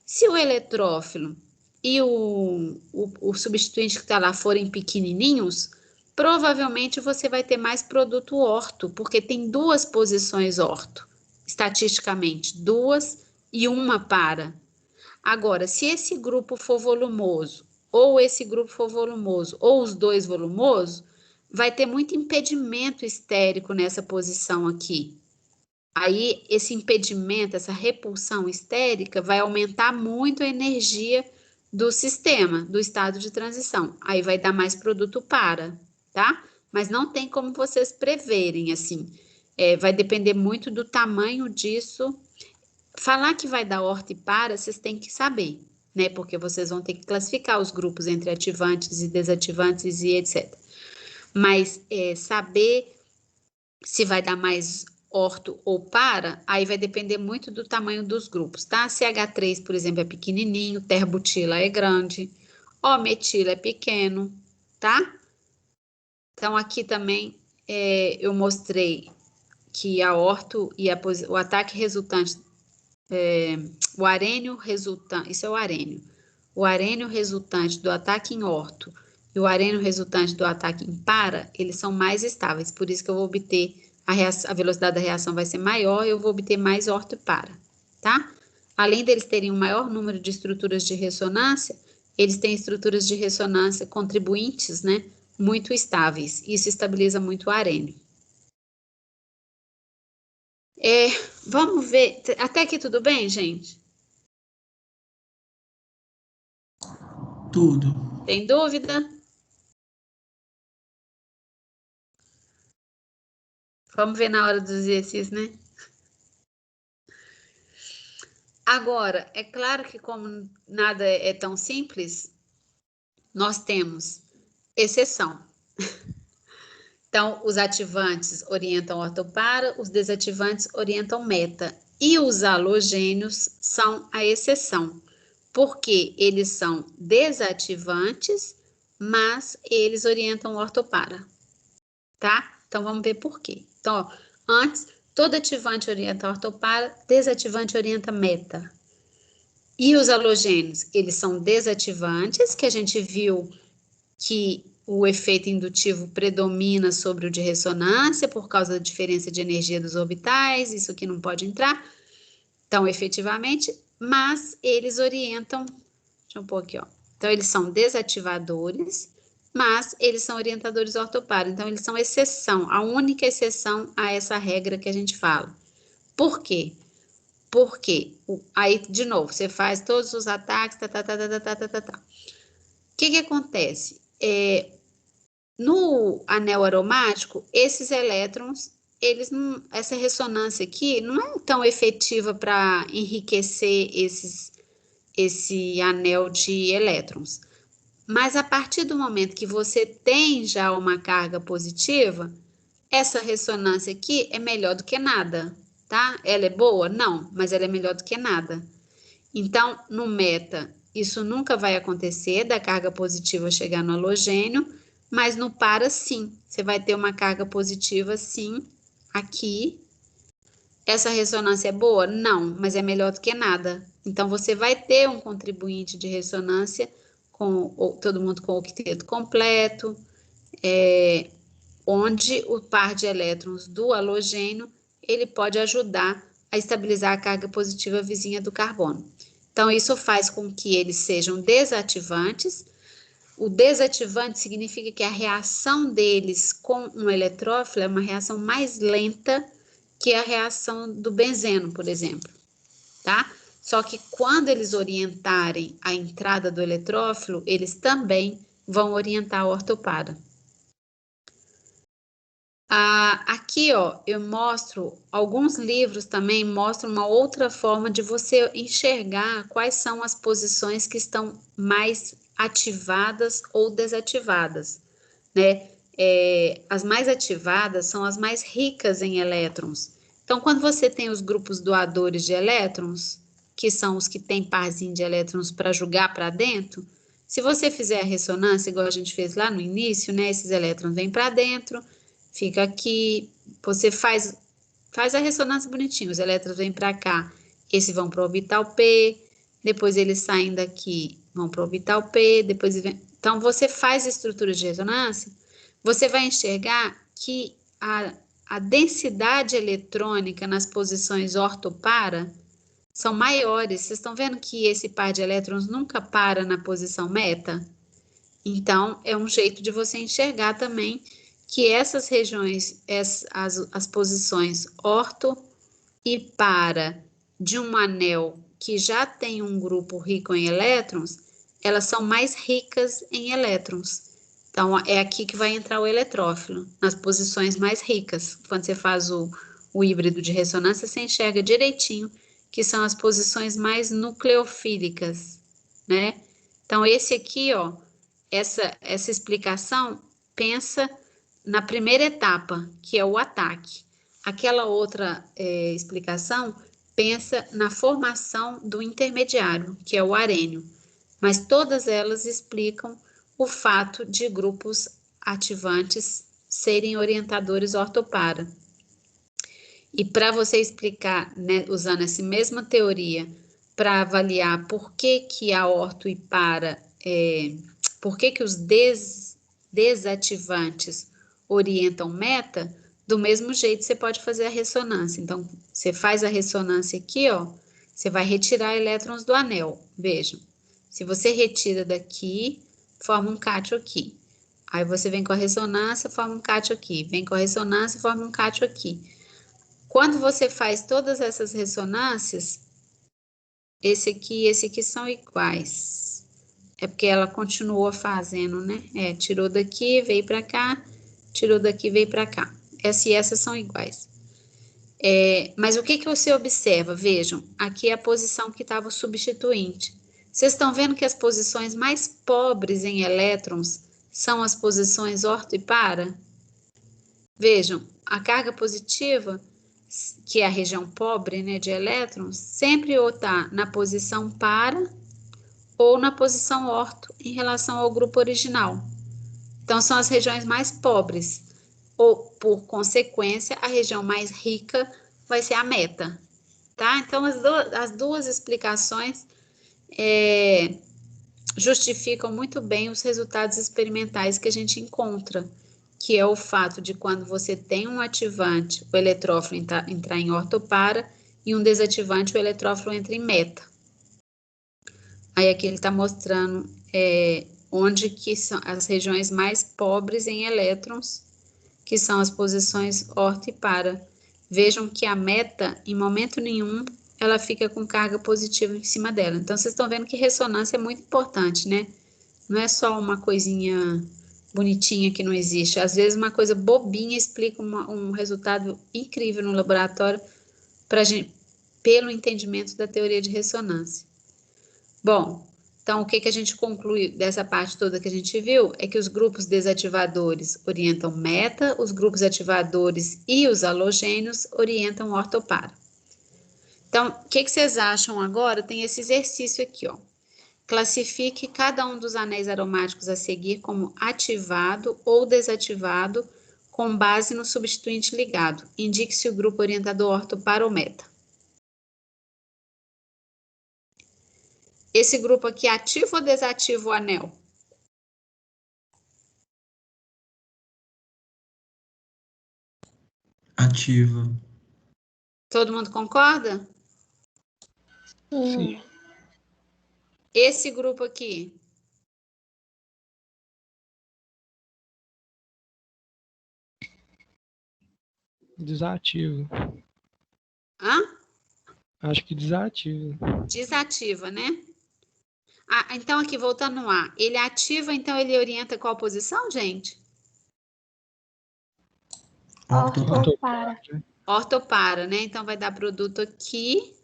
Se o eletrófilo e o substituinte que está lá forem pequenininhos, provavelmente você vai ter mais produto orto, porque tem 2 posições orto, estatisticamente, 2 e 1 para. Agora, se esse grupo for volumoso, ou esse grupo for volumoso, ou os 2 volumosos, vai ter muito impedimento estérico nessa posição aqui. Aí, esse impedimento, essa repulsão estérica, vai aumentar muito a energia do sistema, do estado de transição. Aí vai dar mais produto para, tá? Mas não tem como vocês preverem, assim. Vai depender muito do tamanho disso. Falar que vai dar orto e para, vocês têm que saber, né? Porque vocês vão ter que classificar os grupos entre ativantes e desativantes e etc. Mas saber se vai dar mais orto ou para, aí vai depender muito do tamanho dos grupos, tá? CH3, por exemplo, é pequenininho, terbutila é grande, O-metila é pequeno, tá? Então, aqui também eu mostrei que a orto e o ataque resultante, o arênio resultante, isso é o arênio resultante do ataque em orto e o arênio resultante do ataque em para, eles são mais estáveis, por isso que eu vou obter a velocidade da reação vai ser maior, eu vou obter mais orto e para, tá? Além deles terem um maior número de estruturas de ressonância, eles têm estruturas de ressonância contribuintes, né, muito estáveis. Isso estabiliza muito o arênio. Vamos ver, até aqui tudo bem, gente? Tudo. Tem dúvida? Vamos ver na hora dos exercícios, né? Agora, é claro que como nada é tão simples, nós temos exceção. Então, os ativantes orientam ortopara, os desativantes orientam meta. E os halogênios são a exceção, porque eles são desativantes, mas eles orientam ortopara, tá? Então, vamos ver por quê. Então, ó, antes, todo ativante orienta ortopara, desativante orienta meta. E os halogênios, eles são desativantes, que a gente viu que o efeito indutivo predomina sobre o de ressonância por causa da diferença de energia dos orbitais, isso aqui não pode entrar. Então, efetivamente, mas eles orientam, deixa eu pôr aqui, ó. Então, eles são desativadores, mas eles são orientadores ortopara. Então, eles são exceção, a única exceção a essa regra que a gente fala. Por quê? Porque, aí, de novo, você faz todos os ataques, O que acontece? No anel aromático, esses elétrons, essa ressonância aqui não é tão efetiva para enriquecer esse anel de elétrons. Mas a partir do momento que você tem já uma carga positiva, essa ressonância aqui é melhor do que nada, tá? Ela é boa? Não, mas ela é melhor do que nada. Então, no meta, isso nunca vai acontecer, da carga positiva chegar no halogênio, mas no para, sim. Você vai ter uma carga positiva, sim, aqui, Essa ressonância é boa? Não, mas é melhor do que nada. Então, você vai ter um contribuinte de ressonância com todo mundo com o octeto completo, onde o par de elétrons do halogênio, ele pode ajudar a estabilizar a carga positiva vizinha do carbono. Então, isso faz com que eles sejam desativantes. O desativante significa que a reação deles com um eletrófilo é uma reação mais lenta que a reação do benzeno, por exemplo, tá? Só que quando eles orientarem a entrada do eletrófilo, eles também vão orientar a ortopara. Aqui, ó, eu mostro, alguns livros também mostram uma outra forma de você enxergar quais são as posições que estão mais ativadas ou desativadas, né? As mais ativadas são as mais ricas em elétrons. Então, quando você tem os grupos doadores de elétrons, que são os que têm parzinho de elétrons para jogar para dentro, se você fizer a ressonância, igual a gente fez lá no início, né? Esses elétrons vêm para dentro, fica aqui, você faz a ressonância bonitinho, os elétrons vêm para cá, esses vão para o orbital P, depois eles saem daqui, vão para o orbital P, depois então você faz a estrutura de ressonância, você vai enxergar que a densidade eletrônica nas posições ortopara são maiores. Vocês estão vendo que esse par de elétrons nunca para na posição meta? Então, é um jeito de você enxergar também que essas regiões, as posições orto e para de um anel que já tem um grupo rico em elétrons, elas são mais ricas em elétrons. Então, é aqui que vai entrar o eletrófilo, nas posições mais ricas. Quando você faz o híbrido de ressonância, você enxerga direitinho que são as posições mais nucleofílicas, né? Então, esse aqui, ó, essa explicação, pensa na primeira etapa, que é o ataque. Aquela outra explicação, pensa na formação do intermediário, que é o arênio. Mas todas elas explicam o fato de grupos ativantes serem orientadores ortopara. E para você explicar, né, usando essa mesma teoria, para avaliar por que a orto e para, por que os desativantes orientam meta, do mesmo jeito você pode fazer a ressonância. Então, você faz a ressonância aqui, ó, você vai retirar elétrons do anel. Vejam, se você retira daqui, forma um cátio aqui. Aí você vem com a ressonância, forma um cátio aqui. Vem com a ressonância, forma um cátio aqui. Quando você faz todas essas ressonâncias, esse aqui e esse aqui são iguais. É porque ela continua fazendo, né? Tirou daqui, veio para cá, tirou daqui, veio para cá. Essa e essa são iguais. Mas o que você observa? Vejam, aqui é a posição que estava o substituinte. Vocês estão vendo que as posições mais pobres em elétrons são as posições orto e para? Vejam, a carga positiva, que é a região pobre, né, de elétrons, sempre ou está na posição para ou na posição orto em relação ao grupo original. Então, são as regiões mais pobres, ou, por consequência, a região mais rica vai ser a meta, tá? Então, as duas explicações justificam muito bem os resultados experimentais que a gente encontra, que é o fato de quando você tem um ativante, o eletrófilo entrar em ortopara, e um desativante, o eletrófilo entra em meta. Aí aqui ele está mostrando onde que são as regiões mais pobres em elétrons, que são as posições orto e para. Vejam que a meta, em momento nenhum, ela fica com carga positiva em cima dela. Então, vocês estão vendo que ressonância é muito importante, né? Não é só uma coisinha bonitinha que não existe. Às vezes, uma coisa bobinha explica um resultado incrível no laboratório pelo entendimento da teoria de ressonância. Bom, então, o que a gente conclui dessa parte toda que a gente viu é que os grupos desativadores orientam meta, os grupos ativadores e os halogênios orientam ortopara. Então, o que vocês acham agora? Tem esse exercício aqui, ó. Classifique cada um dos anéis aromáticos a seguir como ativado ou desativado, com base no substituinte ligado. Indique-se o grupo orientador orto, para ou meta. Esse grupo aqui ativa ou desativa o anel? Ativa. Todo mundo concorda? Sim. Esse grupo aqui. Desativo. Hã? Acho que desativo. Desativa, né? Ah, então aqui, voltando no A. Ele ativa, então ele orienta qual posição, gente? Orto. Orto para. Orto para, né? Então vai dar produto aqui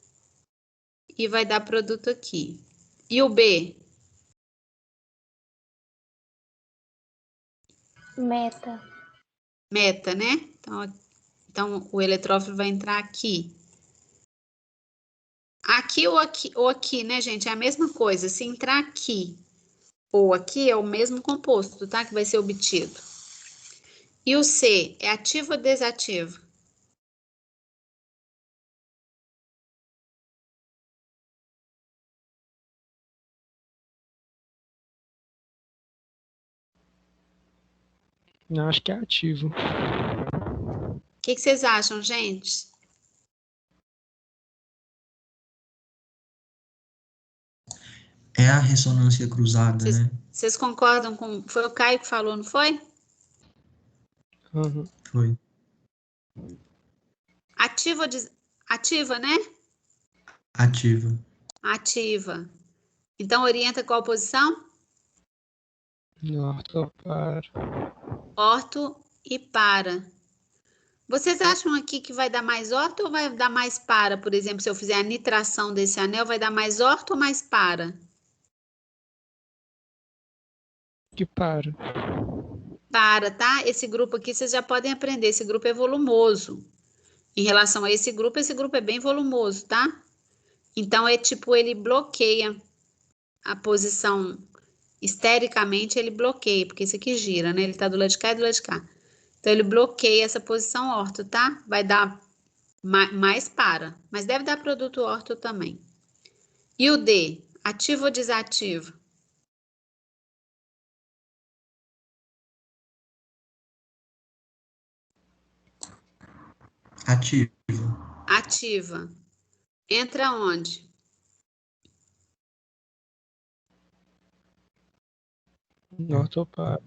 e vai dar produto aqui. E o B? Meta. Meta, né? Então o eletrófilo vai entrar aqui. Aqui ou aqui, né, gente? É a mesma coisa. Se entrar aqui ou aqui, é o mesmo composto, tá? Que vai ser obtido. E o C, é ativo ou desativo? Não, acho que é ativo. O que vocês acham, gente? É a ressonância cruzada, né? Vocês concordam com... Foi o Caio que falou, não foi? Uhum. Foi. Ativa ou ativa, né? Ativa. Ativa. Então, orienta qual posição? Orto para. Orto e para. Vocês acham aqui que vai dar mais orto ou vai dar mais para? Por exemplo, se eu fizer a nitração desse anel, vai dar mais orto ou mais para? Que para. Para, tá? Esse grupo aqui vocês já podem aprender. Esse grupo é volumoso. Em relação a esse grupo é bem volumoso, tá? Então, é tipo, ele bloqueia a posição estericamente, ele bloqueia, porque isso aqui gira, né? Ele tá do lado de cá e do lado de cá. Então, ele bloqueia essa posição orto, tá? Vai dar mais para, mas deve dar produto orto também. E o D, ativo ou desativo? Ativo. Ativa. Entra onde? Orto para.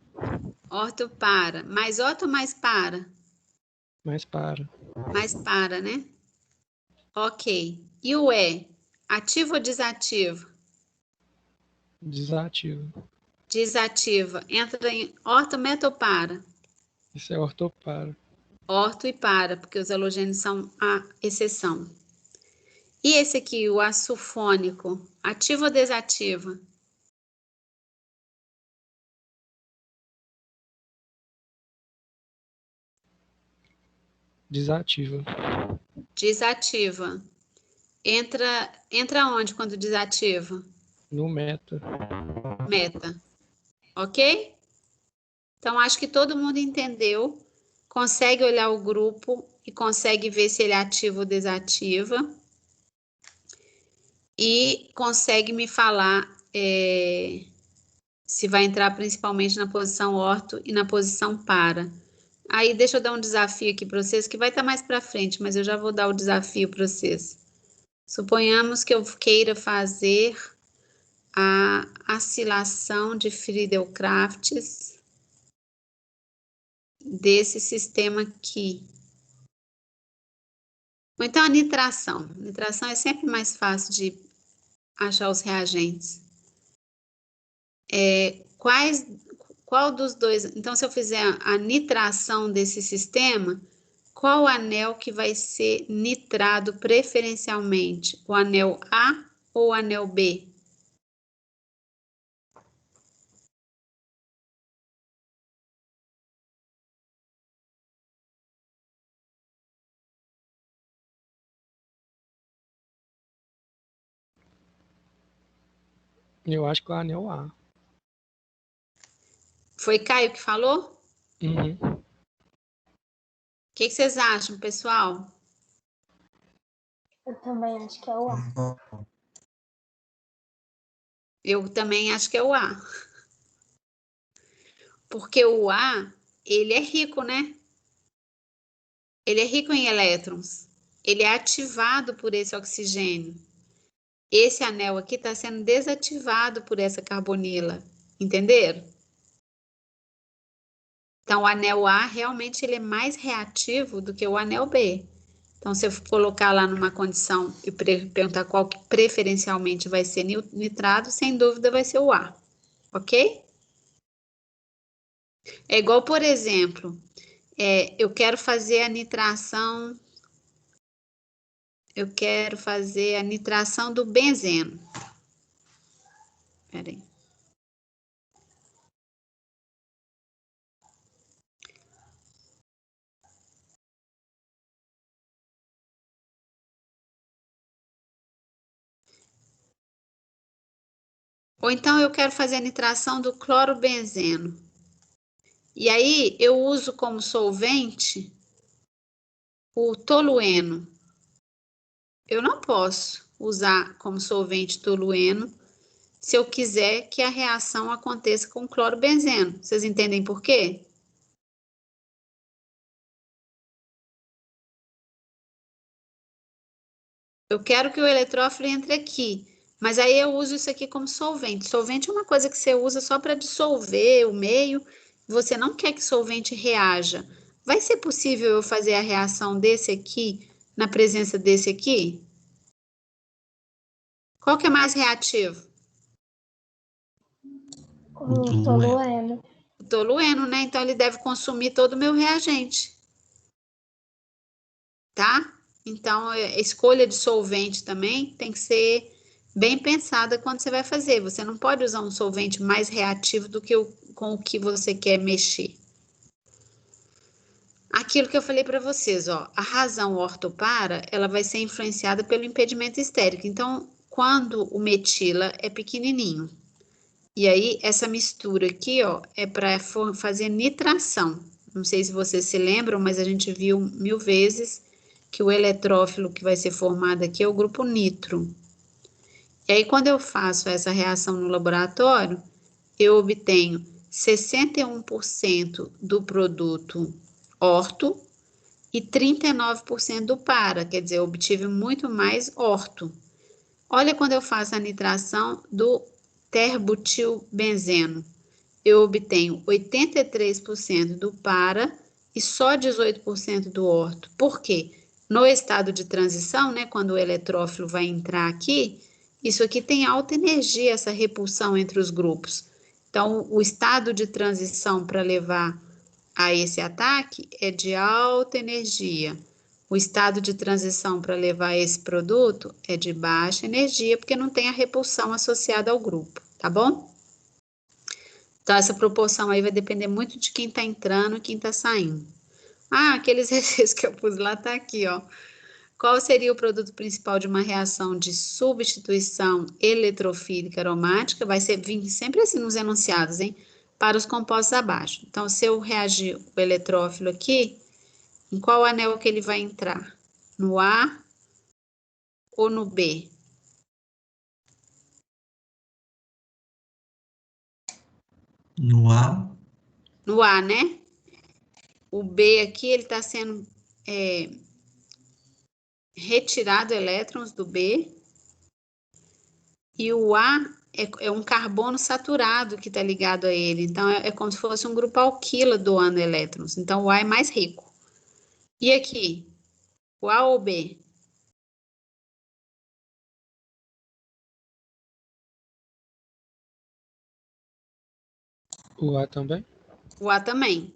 Orto para. Mais orto ou mais para? Mais para. Mais para, né? Ok. E o E, ativo ou desativo? Desativo. Desativa. Entra em orto, meta ou para? Isso é orto para. Orto e para, porque os halogênios são a exceção. E esse aqui, o açufônico, ativo ou desativo? Desativa. Desativa. Entra onde quando desativa? No meta. Meta. Ok? Então, acho que todo mundo entendeu, consegue olhar o grupo e consegue ver se ele ativa ou desativa. E consegue me falar se vai entrar principalmente na posição orto e na posição para. Aí, deixa eu dar um desafio aqui para vocês, que vai estar mais para frente, mas eu já vou dar o desafio para vocês. Suponhamos que eu queira fazer a acilação de Friedel-Crafts desse sistema aqui. Ou então a nitração. A nitração é sempre mais fácil de achar os reagentes. Qual dos dois? Então, se eu fizer a nitração desse sistema, qual anel que vai ser nitrado preferencialmente? O anel A ou o anel B? Eu acho que é o anel A. Foi Caio que falou? Uhum. que vocês acham, pessoal? Eu também acho que é o A. Eu também acho que é o A. Porque o A, ele é rico, né? Ele é rico em elétrons. Ele é ativado por esse oxigênio. Esse anel aqui está sendo desativado por essa carbonila. Entenderam? Então, o anel A realmente ele é mais reativo do que o anel B. Então, se eu colocar lá numa condição e perguntar qual que preferencialmente vai ser nitrado, sem dúvida vai ser o A. Ok? É igual, por exemplo, eu quero fazer a nitração. Eu quero fazer a nitração do benzeno. Espera aí. Ou então eu quero fazer a nitração do clorobenzeno. E aí eu uso como solvente o tolueno. Eu não posso usar como solvente tolueno se eu quiser que a reação aconteça com clorobenzeno. Vocês entendem por quê? Eu quero que o eletrófilo entre aqui, mas aí eu uso isso aqui como solvente. Solvente é uma coisa que você usa só para dissolver o meio, você não quer que o solvente reaja. Vai ser possível eu fazer a reação desse aqui na presença desse aqui? Qual que é mais reativo? O tolueno. O tolueno, né? Então ele deve consumir todo o meu reagente, tá? Então, a escolha de solvente também tem que ser bem pensada quando você vai fazer. Você não pode usar um solvente mais reativo do que com o que você quer mexer. Aquilo que eu falei para vocês, ó, a razão ortopara, ela vai ser influenciada pelo impedimento estérico. Então, quando o metila é pequenininho, e aí essa mistura aqui, ó, é para fazer nitração. Não sei se vocês se lembram, mas a gente viu 1000 vezes que o eletrófilo que vai ser formado aqui é o grupo nitro. E aí, quando eu faço essa reação no laboratório, eu obtenho 61% do produto orto e 39% do para, quer dizer, eu obtive muito mais orto. Olha quando eu faço a nitração do terbutilbenzeno, eu obtenho 83% do para e só 18% do orto. Por quê? No estado de transição, né, quando o eletrófilo vai entrar aqui, isso aqui tem alta energia, essa repulsão entre os grupos. Então, o estado de transição para levar a esse ataque é de alta energia. O estado de transição para levar a esse produto é de baixa energia, porque não tem a repulsão associada ao grupo, tá bom? Então, essa proporção aí vai depender muito de quem está entrando e quem está saindo. Ah, aqueles exercícios que eu pus lá tá aqui, ó. Qual seria o produto principal de uma reação de substituição eletrofílica aromática? Vai ser vir sempre assim nos enunciados, hein? Para os compostos abaixo. Então, se eu reagir o eletrófilo aqui, em qual anel que ele vai entrar? No A ou no B? No A. No A, né? O B aqui, ele está sendo retirado elétrons do B. E o A é um carbono saturado que está ligado a ele. Então, é como se fosse um grupo alquila doando elétrons. Então, o A é mais rico. E aqui? O A ou o B? O A também? O A também.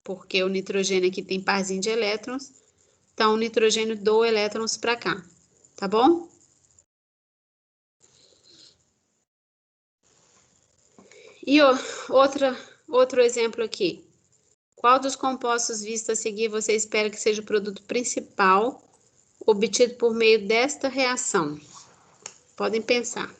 Porque o nitrogênio aqui tem parzinho de elétrons. Então, o nitrogênio doa elétrons para cá. Tá bom? E outro exemplo aqui. Qual dos compostos vistos a seguir você espera que seja o produto principal obtido por meio desta reação? Podem pensar.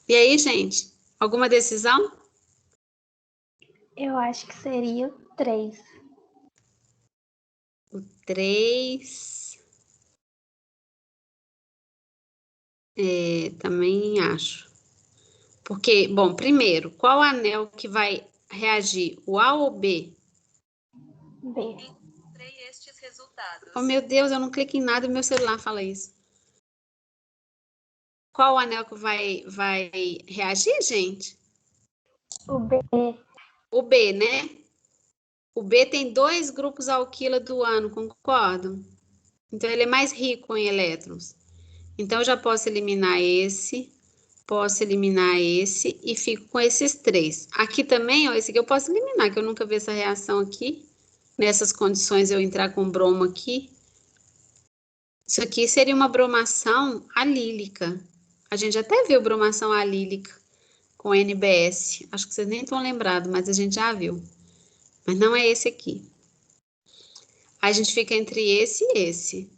E aí, gente, alguma decisão? Eu acho que seria o 3. O 3. Também acho. Porque, bom, primeiro, qual anel que vai reagir? O A ou o B? B. Oh, meu Deus, eu não clico em nada e meu celular fala isso. Qual anel que vai reagir, gente? O B. O B, né? O B tem 2 grupos alquila do ano, concordam? Então, ele é mais rico em elétrons. Então, eu já posso eliminar esse e fico com esses 3. Aqui também, ó, esse aqui eu posso eliminar, que eu nunca vi essa reação aqui. Nessas condições, eu entrar com bromo aqui. Isso aqui seria uma bromação alílica. A gente até viu bromação alílica com NBS. Acho que vocês nem estão lembrados, mas a gente já viu. Mas não é esse aqui. A gente fica entre esse e esse.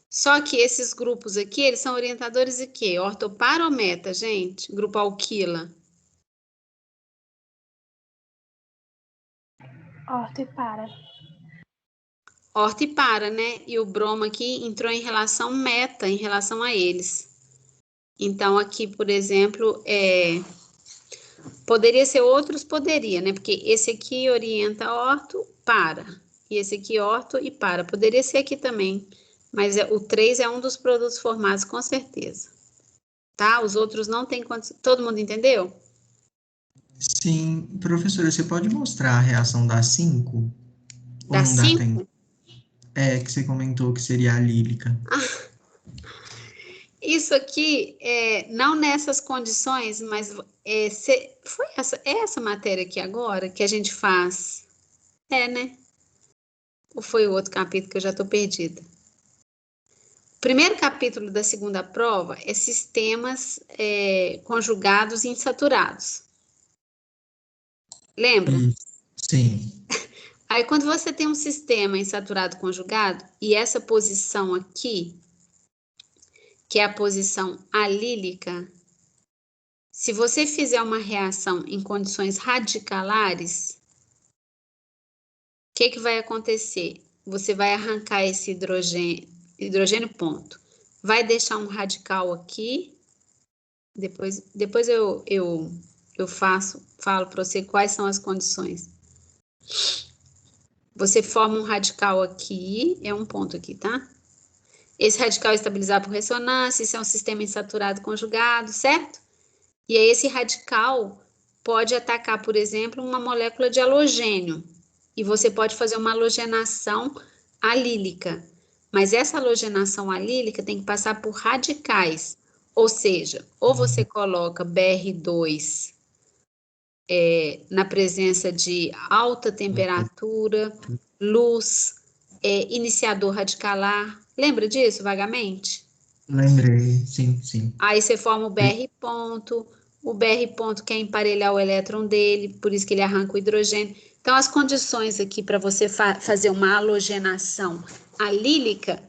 Só que esses grupos aqui, eles são orientadores de quê? Ortopara ou meta, gente? Grupo alquila. Orto e para. Orto e para, né? E o bromo aqui entrou em relação meta, em relação a eles. Então, aqui, por exemplo, poderia ser outros, poderia, né? Porque esse aqui orienta orto, para. E esse aqui orto e para. Poderia ser aqui também. Mas o 3 é um dos produtos formados, com certeza. Tá? Os outros não tem condição. Todo mundo entendeu? Sim, professora, você pode mostrar a reação da 5? Ou Dá não dá tempo? 5? É, que você comentou que seria a lílica. Isso aqui, não nessas condições, mas foi essa matéria aqui agora que a gente faz. Né? Ou foi o outro capítulo que eu já estou perdida? O primeiro capítulo da segunda prova é sistemas conjugados e insaturados. Lembra? Sim. Aí, quando você tem um sistema insaturado conjugado, e essa posição aqui, que é a posição alílica, se você fizer uma reação em condições radicalares, o que vai acontecer? Você vai arrancar esse hidrogênio ponto. Vai deixar um radical aqui. Depois eu falo para você quais são as condições. Você forma um radical aqui, é um ponto aqui, tá? Esse radical é estabilizado por ressonância, isso é um sistema insaturado conjugado, certo? E aí esse radical pode atacar, por exemplo, uma molécula de halogênio. E você pode fazer uma halogenação alílica. Mas essa halogenação alílica tem que passar por radicais. Ou seja, ou você coloca Br2 na presença de alta temperatura, luz, iniciador radicalar. Lembra disso vagamente? Lembrei, sim, sim. Aí você forma o BR ponto, o BR ponto quer emparelhar o elétron dele, por isso que ele arranca o hidrogênio. Então, as condições aqui para você fazer uma halogenação alílica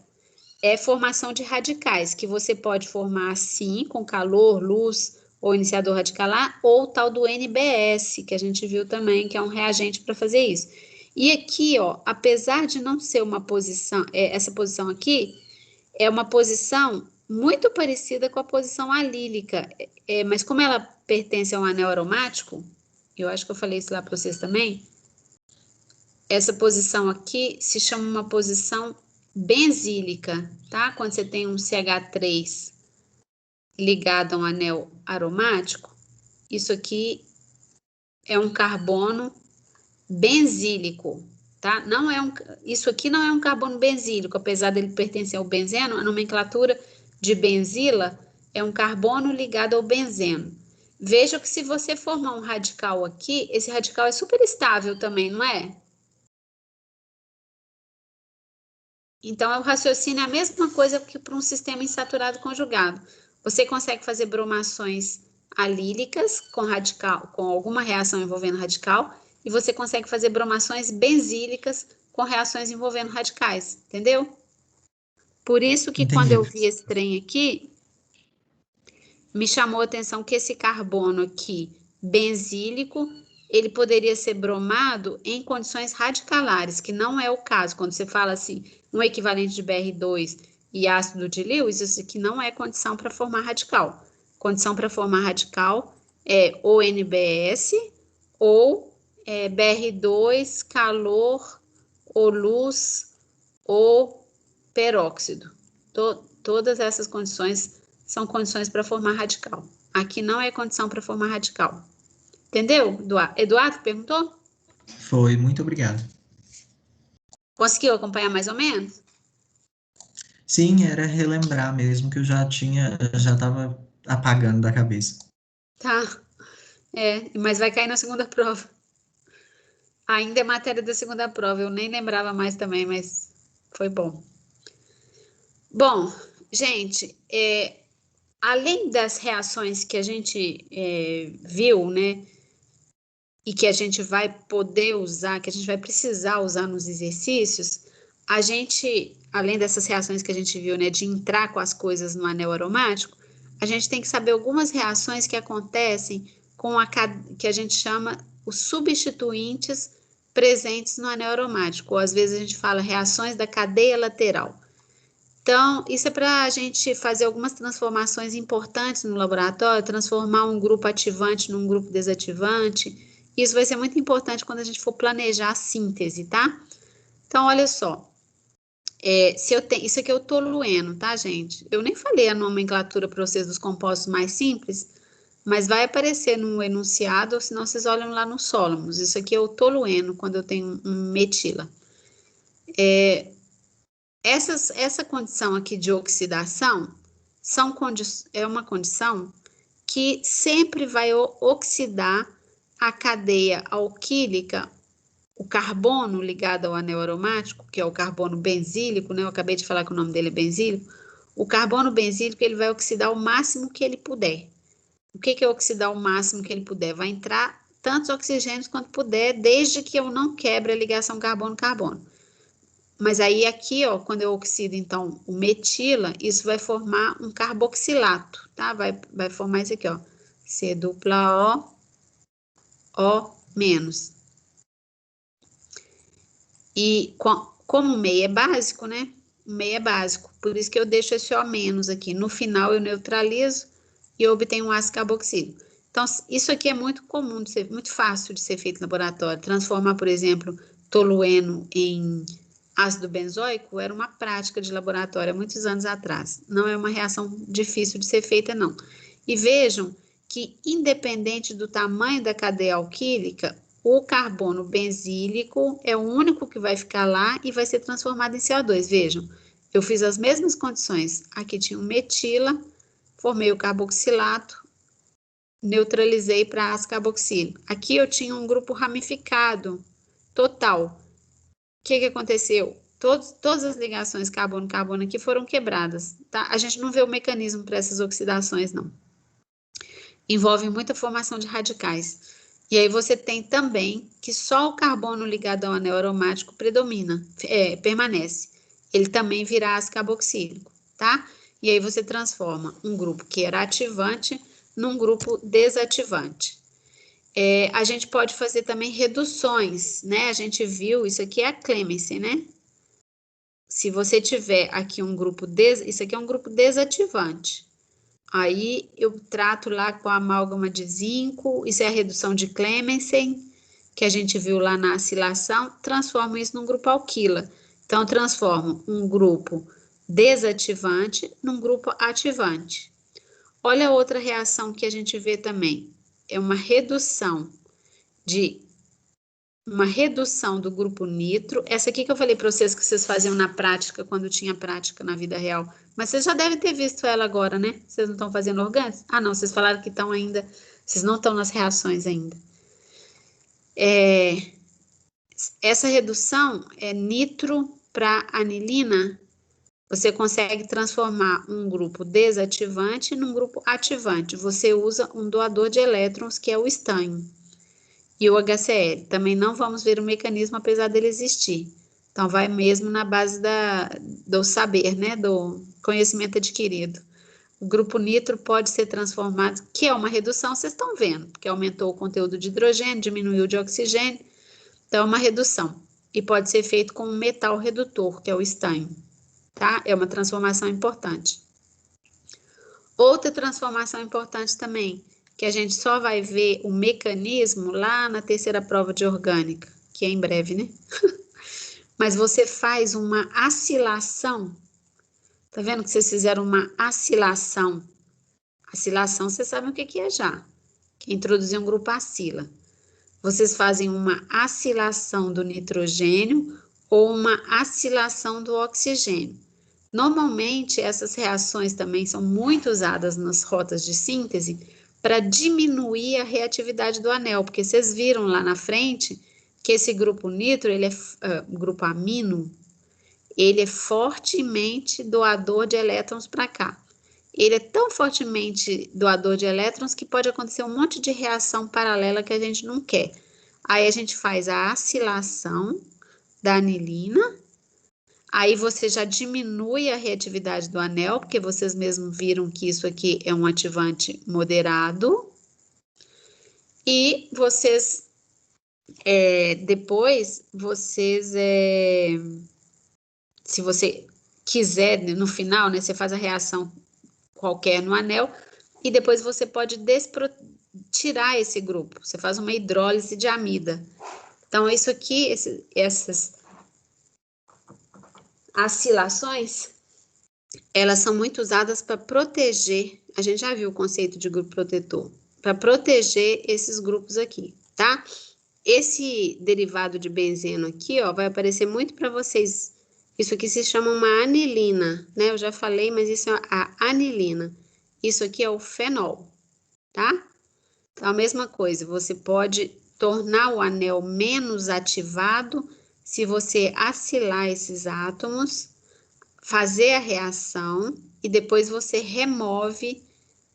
é formação de radicais, que você pode formar assim, com calor, luz ou iniciador radicalar, ou o tal do NBS, que a gente viu também, que é um reagente para fazer isso. E aqui, ó, apesar de não ser uma posição, essa posição aqui, é uma posição muito parecida com a posição alílica, mas como ela pertence a um anel aromático, eu acho que eu falei isso lá para vocês também, essa posição aqui se chama uma posição benzílica, tá? Quando você tem um CH3 ligado a um anel aromático, isso aqui é um carbono benzílico, tá? Isso aqui não é um carbono benzílico, apesar dele pertencer ao benzeno, a nomenclatura de benzila é um carbono ligado ao benzeno. Veja que se você formar um radical aqui, esse radical é super estável também, não é? Então, o raciocínio é a mesma coisa que para um sistema insaturado conjugado. Você consegue fazer bromações alílicas com radical, com alguma reação envolvendo radical, e você consegue fazer bromações benzílicas com reações envolvendo radicais, entendeu? Por isso que quando Entendi. eu vi esse trem aqui, me chamou a atenção que esse carbono aqui, benzílico, ele poderia ser bromado em condições radicalares, que não é o caso. Quando você fala assim, um equivalente de BR2 e ácido de Lewis, isso aqui não é condição para formar radical. Condição para formar radical é ou NBS ou BR2, calor, ou luz, ou peróxido. Todas essas condições são condições para formar radical. Aqui não é condição para formar radical. Entendeu, Eduardo perguntou? Foi, muito obrigado. Conseguiu acompanhar mais ou menos? Sim, era relembrar mesmo que eu já estava apagando da cabeça. Tá. Mas vai cair na segunda prova. Ainda é matéria da segunda prova, eu nem lembrava mais também, mas foi bom. Bom, gente, além das reações que a gente viu, né, e que a gente vai poder usar, que a gente vai precisar usar nos exercícios, a gente, além dessas reações que a gente viu, né, de entrar com as coisas no anel aromático, a gente tem que saber algumas reações que acontecem com que a gente chama os substituintes presentes no anel aromático, ou às vezes a gente fala reações da cadeia lateral. Então, isso é para a gente fazer algumas transformações importantes no laboratório, transformar um grupo ativante num grupo desativante. Isso vai ser muito importante quando a gente for planejar a síntese, tá? Então, olha só. Isso aqui é o tolueno, tá, gente? Eu nem falei a nomenclatura para vocês dos compostos mais simples, mas vai aparecer no enunciado, ou senão vocês olham lá no Solomos. Isso aqui é o tolueno, quando eu tenho um metila. Essa condição aqui de oxidação é uma condição que sempre vai oxidar a cadeia alquílica, o carbono ligado ao anel aromático, que é o carbono benzílico, né? Eu acabei de falar que o nome dele é benzílico. O carbono benzílico, ele vai oxidar o máximo que ele puder. O que é oxidar o máximo que ele puder? Vai entrar tantos oxigênios quanto puder, desde que eu não quebre a ligação carbono-carbono. Mas aí aqui, ó, quando eu oxido, então, o metila, isso vai formar um carboxilato, tá? Vai formar isso aqui, ó, C dupla O menos. E como o meio é básico, né? O meio é básico, por isso que eu deixo esse O menos aqui. No final eu neutralizo e eu obtenho um ácido carboxílico. Então, isso aqui é muito comum, muito fácil de ser feito no laboratório. Transformar, por exemplo, tolueno em ácido benzoico era uma prática de laboratório há muitos anos atrás. Não é uma reação difícil de ser feita, não. E vejam que, independente do tamanho da cadeia alquílica, o carbono benzílico é o único que vai ficar lá e vai ser transformado em CO2. Vejam, eu fiz as mesmas condições. Aqui tinha um metila, formei o carboxilato, neutralizei para ácido carboxílico. Aqui eu tinha um grupo ramificado, total. O que aconteceu? Todas as ligações carbono-carbono aqui foram quebradas, tá? A gente não vê o mecanismo para essas oxidações, não. Envolve muita formação de radicais. E aí você tem também que só o carbono ligado ao anel aromático permanece. Ele também virá ácido carboxílico, tá? E aí você transforma um grupo que era ativante num grupo desativante. A gente pode fazer também reduções, né? A gente viu, isso aqui é a Clemmensen, né? Se você tiver aqui um grupo, isso aqui é um grupo desativante. Aí eu trato lá com a amálgama de zinco, isso é a redução de Clemmensen, que a gente viu lá na acilação, transformo isso num grupo alquila. Então, eu transformo um grupo desativante num grupo ativante. Olha a outra reação que a gente vê também, é uma redução do grupo nitro. Essa aqui que eu falei para vocês que vocês faziam na prática, quando tinha prática na vida real. Mas vocês já devem ter visto ela agora, né? Vocês não estão fazendo orgânicos? Ah, não, vocês falaram que estão ainda, vocês não estão nas reações ainda. Essa redução é nitro para anilina. Você consegue transformar um grupo desativante num grupo ativante. Você usa um doador de elétrons, que é o estanho. E o HCl. Também não vamos ver o mecanismo, apesar dele existir. Então, vai mesmo na base do saber, né? Do conhecimento adquirido. O grupo nitro pode ser transformado, que é uma redução, vocês estão vendo, porque aumentou o conteúdo de hidrogênio, diminuiu o de oxigênio, então é uma redução. E pode ser feito com um metal redutor, que é o estânio, tá? É uma transformação importante. Outra transformação importante também, que a gente só vai ver o mecanismo lá na terceira prova de orgânica, que é em breve, né? Mas você faz uma acilação. Tá vendo que vocês fizeram uma acilação? Acilação, vocês sabem o que é já. Que é introduzir um grupo acila. Vocês fazem uma acilação do nitrogênio ou uma acilação do oxigênio. Normalmente, essas reações também são muito usadas nas rotas de síntese para diminuir a reatividade do anel, porque vocês viram lá na frente que esse grupo nitro, ele é grupo amino, ele é fortemente doador de elétrons para cá. Ele é tão fortemente doador de elétrons que pode acontecer um monte de reação paralela que a gente não quer. Aí a gente faz a acilação da anilina, aí você já diminui a reatividade do anel, porque vocês mesmos viram que isso aqui é um ativante moderado, e vocês, depois, se você quiser, no final, né, você faz a reação qualquer no anel, e depois você pode tirar esse grupo. Você faz uma hidrólise de amida. Então, isso aqui, essas acilações, elas são muito usadas para proteger, a gente já viu o conceito de grupo protetor, para proteger esses grupos aqui, tá? Esse derivado de benzeno aqui, ó, vai aparecer muito para vocês. Isso aqui se chama uma anilina, né? Eu já falei, mas isso é a anilina. Isso aqui é o fenol, tá? Então, a mesma coisa, você pode tornar o anel menos ativado se você acilar esses átomos, fazer a reação e depois você remove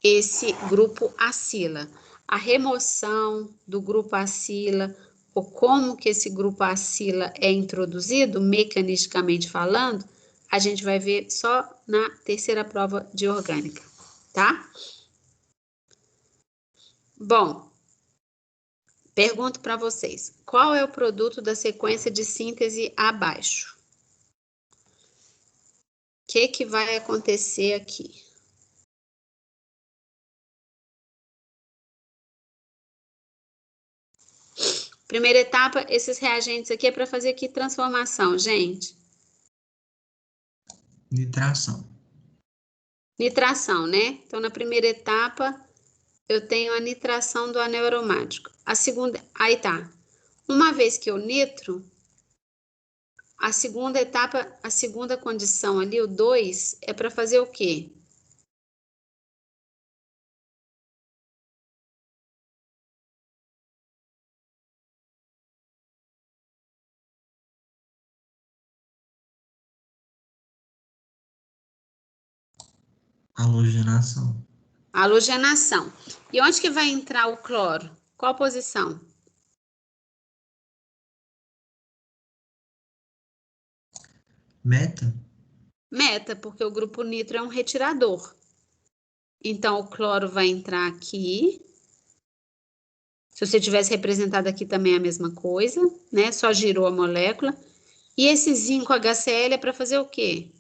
esse grupo acila. A remoção do grupo acila, ou como que esse grupo acila é introduzido, mecanisticamente falando, a gente vai ver só na terceira prova de orgânica, tá? Bom, pergunto para vocês, qual é o produto da sequência de síntese abaixo? O que vai acontecer aqui? Primeira etapa, esses reagentes aqui é para fazer que transformação, gente? Nitração. Nitração, né? Então, na primeira etapa, eu tenho a nitração do anel aromático. A segunda, aí tá. Uma vez que eu nitro, a segunda etapa, a segunda condição ali, o 2, é para fazer o quê? Halogenação. Halogenação. E onde que vai entrar o cloro? Qual posição? Meta. Meta, porque o grupo nitro é um retirador. Então, o cloro vai entrar aqui. Se você tivesse representado aqui também é a mesma coisa, né? Só girou a molécula. E esse zinco HCl é para fazer o quê?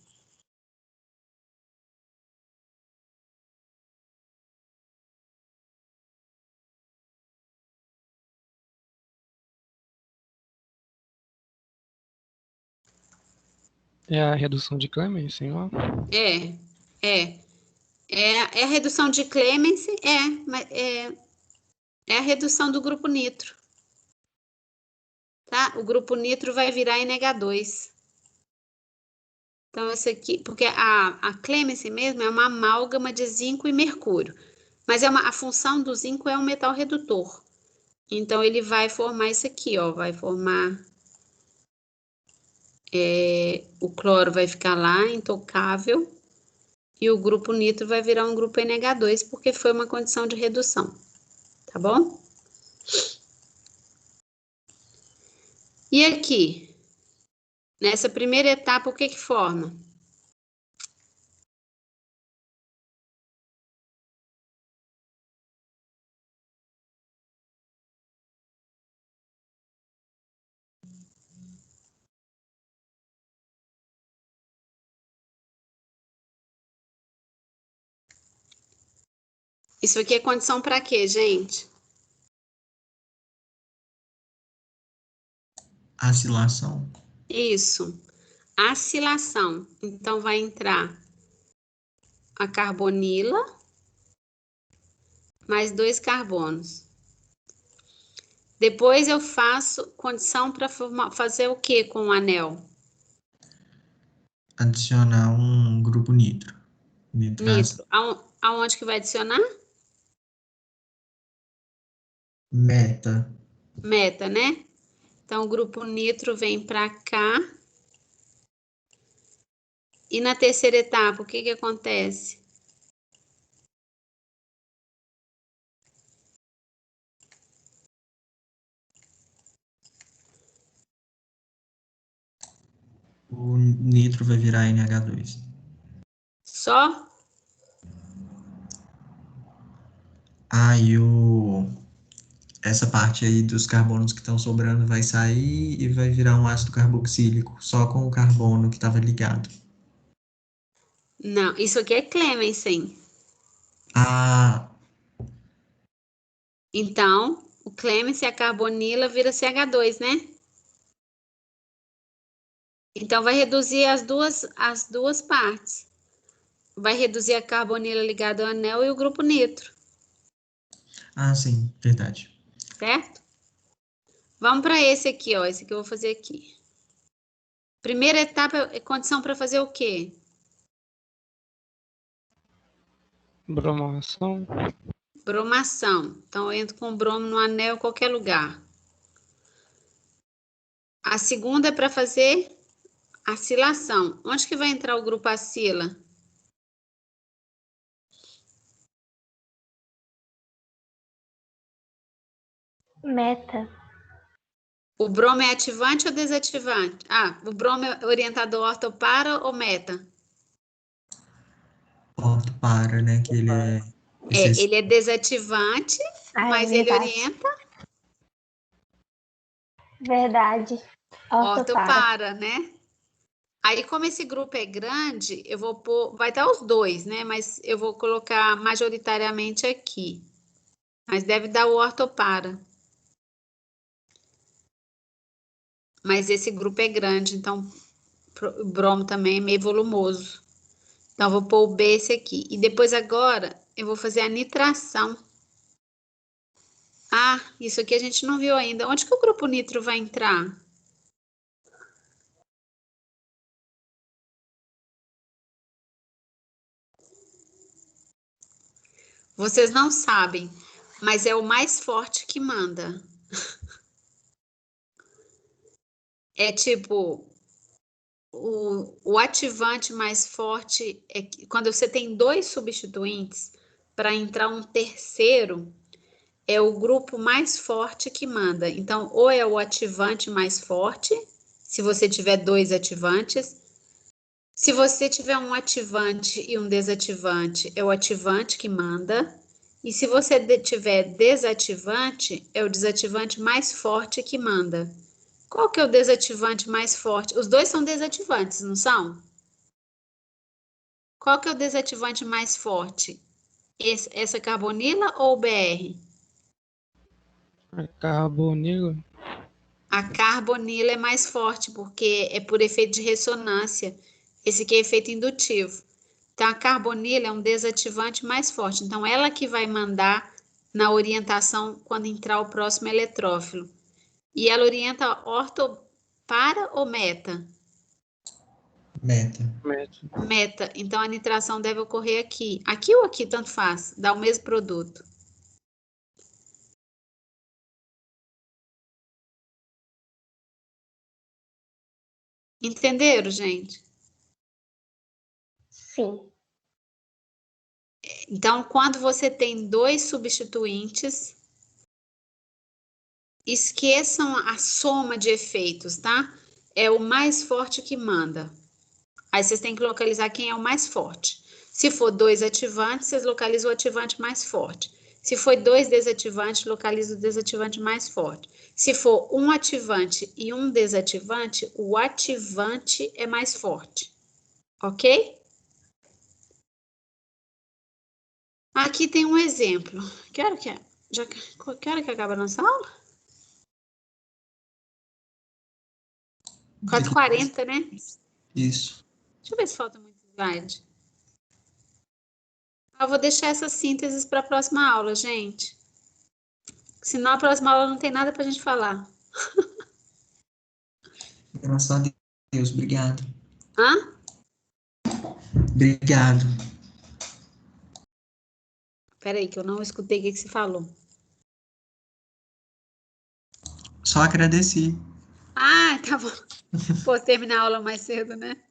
É a redução de Clemens, ó. É a redução de Clemens, é a redução do grupo nitro, tá? O grupo nitro vai virar NH2. Então, esse aqui, porque a Clemens mesmo é uma amálgama de zinco e mercúrio, mas a função do zinco é um metal redutor. Então, ele vai formar isso aqui, ó, vai formar, o cloro vai ficar lá, intocável, e o grupo nitro vai virar um grupo NH2, porque foi uma condição de redução, tá bom? E aqui, nessa primeira etapa, o que forma? Isso aqui é condição para quê, gente? Acilação. Isso. Acilação. Então, vai entrar a carbonila mais 2 carbonos. Depois eu faço condição para fazer o que com o anel? Adicionar um grupo nitro. Nitro. Aonde que vai adicionar? Meta. Meta, né? Então, o grupo nitro vem para cá. E na terceira etapa, o que que acontece? O nitro vai virar NH2. Só? Aí essa parte aí dos carbonos que estão sobrando vai sair e vai virar um ácido carboxílico, só com o carbono que estava ligado. Não, isso aqui é Clemensen. Ah, Então, o Clemensen e a carbonila vira CH2, né? Então, vai reduzir as duas partes. Vai reduzir a carbonila ligada ao anel e o grupo nitro, sim, verdade. certo? Vamos para esse aqui, ó. Esse que eu vou fazer aqui. Primeira etapa é condição para fazer o quê? Bromação. Bromação. Então, eu entro com bromo no anel em qualquer lugar. A segunda é para fazer acilação. Onde que vai entrar o grupo acila? Meta. O bromo é ativante ou desativante? O bromo é orientador ortopara ou meta? Orto para, né? Que ele é Ele é desativante, Ah, é mas ele verdade. orienta Verdade. Ortopara. ortopara, né? Aí, como esse grupo é grande, eu vou pôr, vai estar os dois, né? Mas eu vou colocar majoritariamente aqui. Mas deve dar o ortopara. Mas esse grupo é grande, então o bromo também é meio volumoso. Então, eu vou pôr o B esse aqui. E depois, agora, eu vou fazer a nitração. Isso aqui a gente não viu ainda. Onde que o grupo nitro vai entrar? Vocês não sabem, mas é o mais forte que manda. É tipo, o ativante mais forte é que, quando você tem 2 substituintes, para entrar um terceiro, é o grupo mais forte que manda. Então, ou é o ativante mais forte, se você tiver 2 ativantes. Se você tiver um ativante e um desativante, é o ativante que manda. E se você tiver desativante, é o desativante mais forte que manda. Qual que é o desativante mais forte? Os dois são desativantes, não são? Qual que é o desativante mais forte? Essa carbonila ou o BR? A carbonila. A carbonila é mais forte, porque é por efeito de ressonância. Esse aqui é efeito indutivo. Então, a carbonila é um desativante mais forte. Então, ela que vai mandar na orientação quando entrar o próximo eletrófilo. E ela orienta orto para ou meta? meta. Método. Meta. Então, a nitração deve ocorrer aqui. Aqui ou aqui, tanto faz. Dá o mesmo produto. Entenderam, gente? Sim. Então, quando você tem 2 substituintes, esqueçam a soma de efeitos, tá? É o mais forte que manda. Aí vocês têm que localizar quem é o mais forte. Se for 2 ativantes, vocês localizam o ativante mais forte. Se for 2 desativantes, localiza o desativante mais forte. Se for um ativante e um desativante, o ativante é mais forte. Ok? Aqui tem um exemplo. Que hora que é? Que hora que acaba a nossa aula? 4h40, né? Isso. Deixa eu ver se falta muito slide. Eu vou deixar essas sínteses para a próxima aula, gente. Senão a próxima aula não tem nada para a gente falar. Graças a Deus, obrigado. Hã? Obrigado. Peraí, que eu não escutei o que você falou. Só agradeci. Ah, tá bom. Pô, terminar a aula mais cedo, né?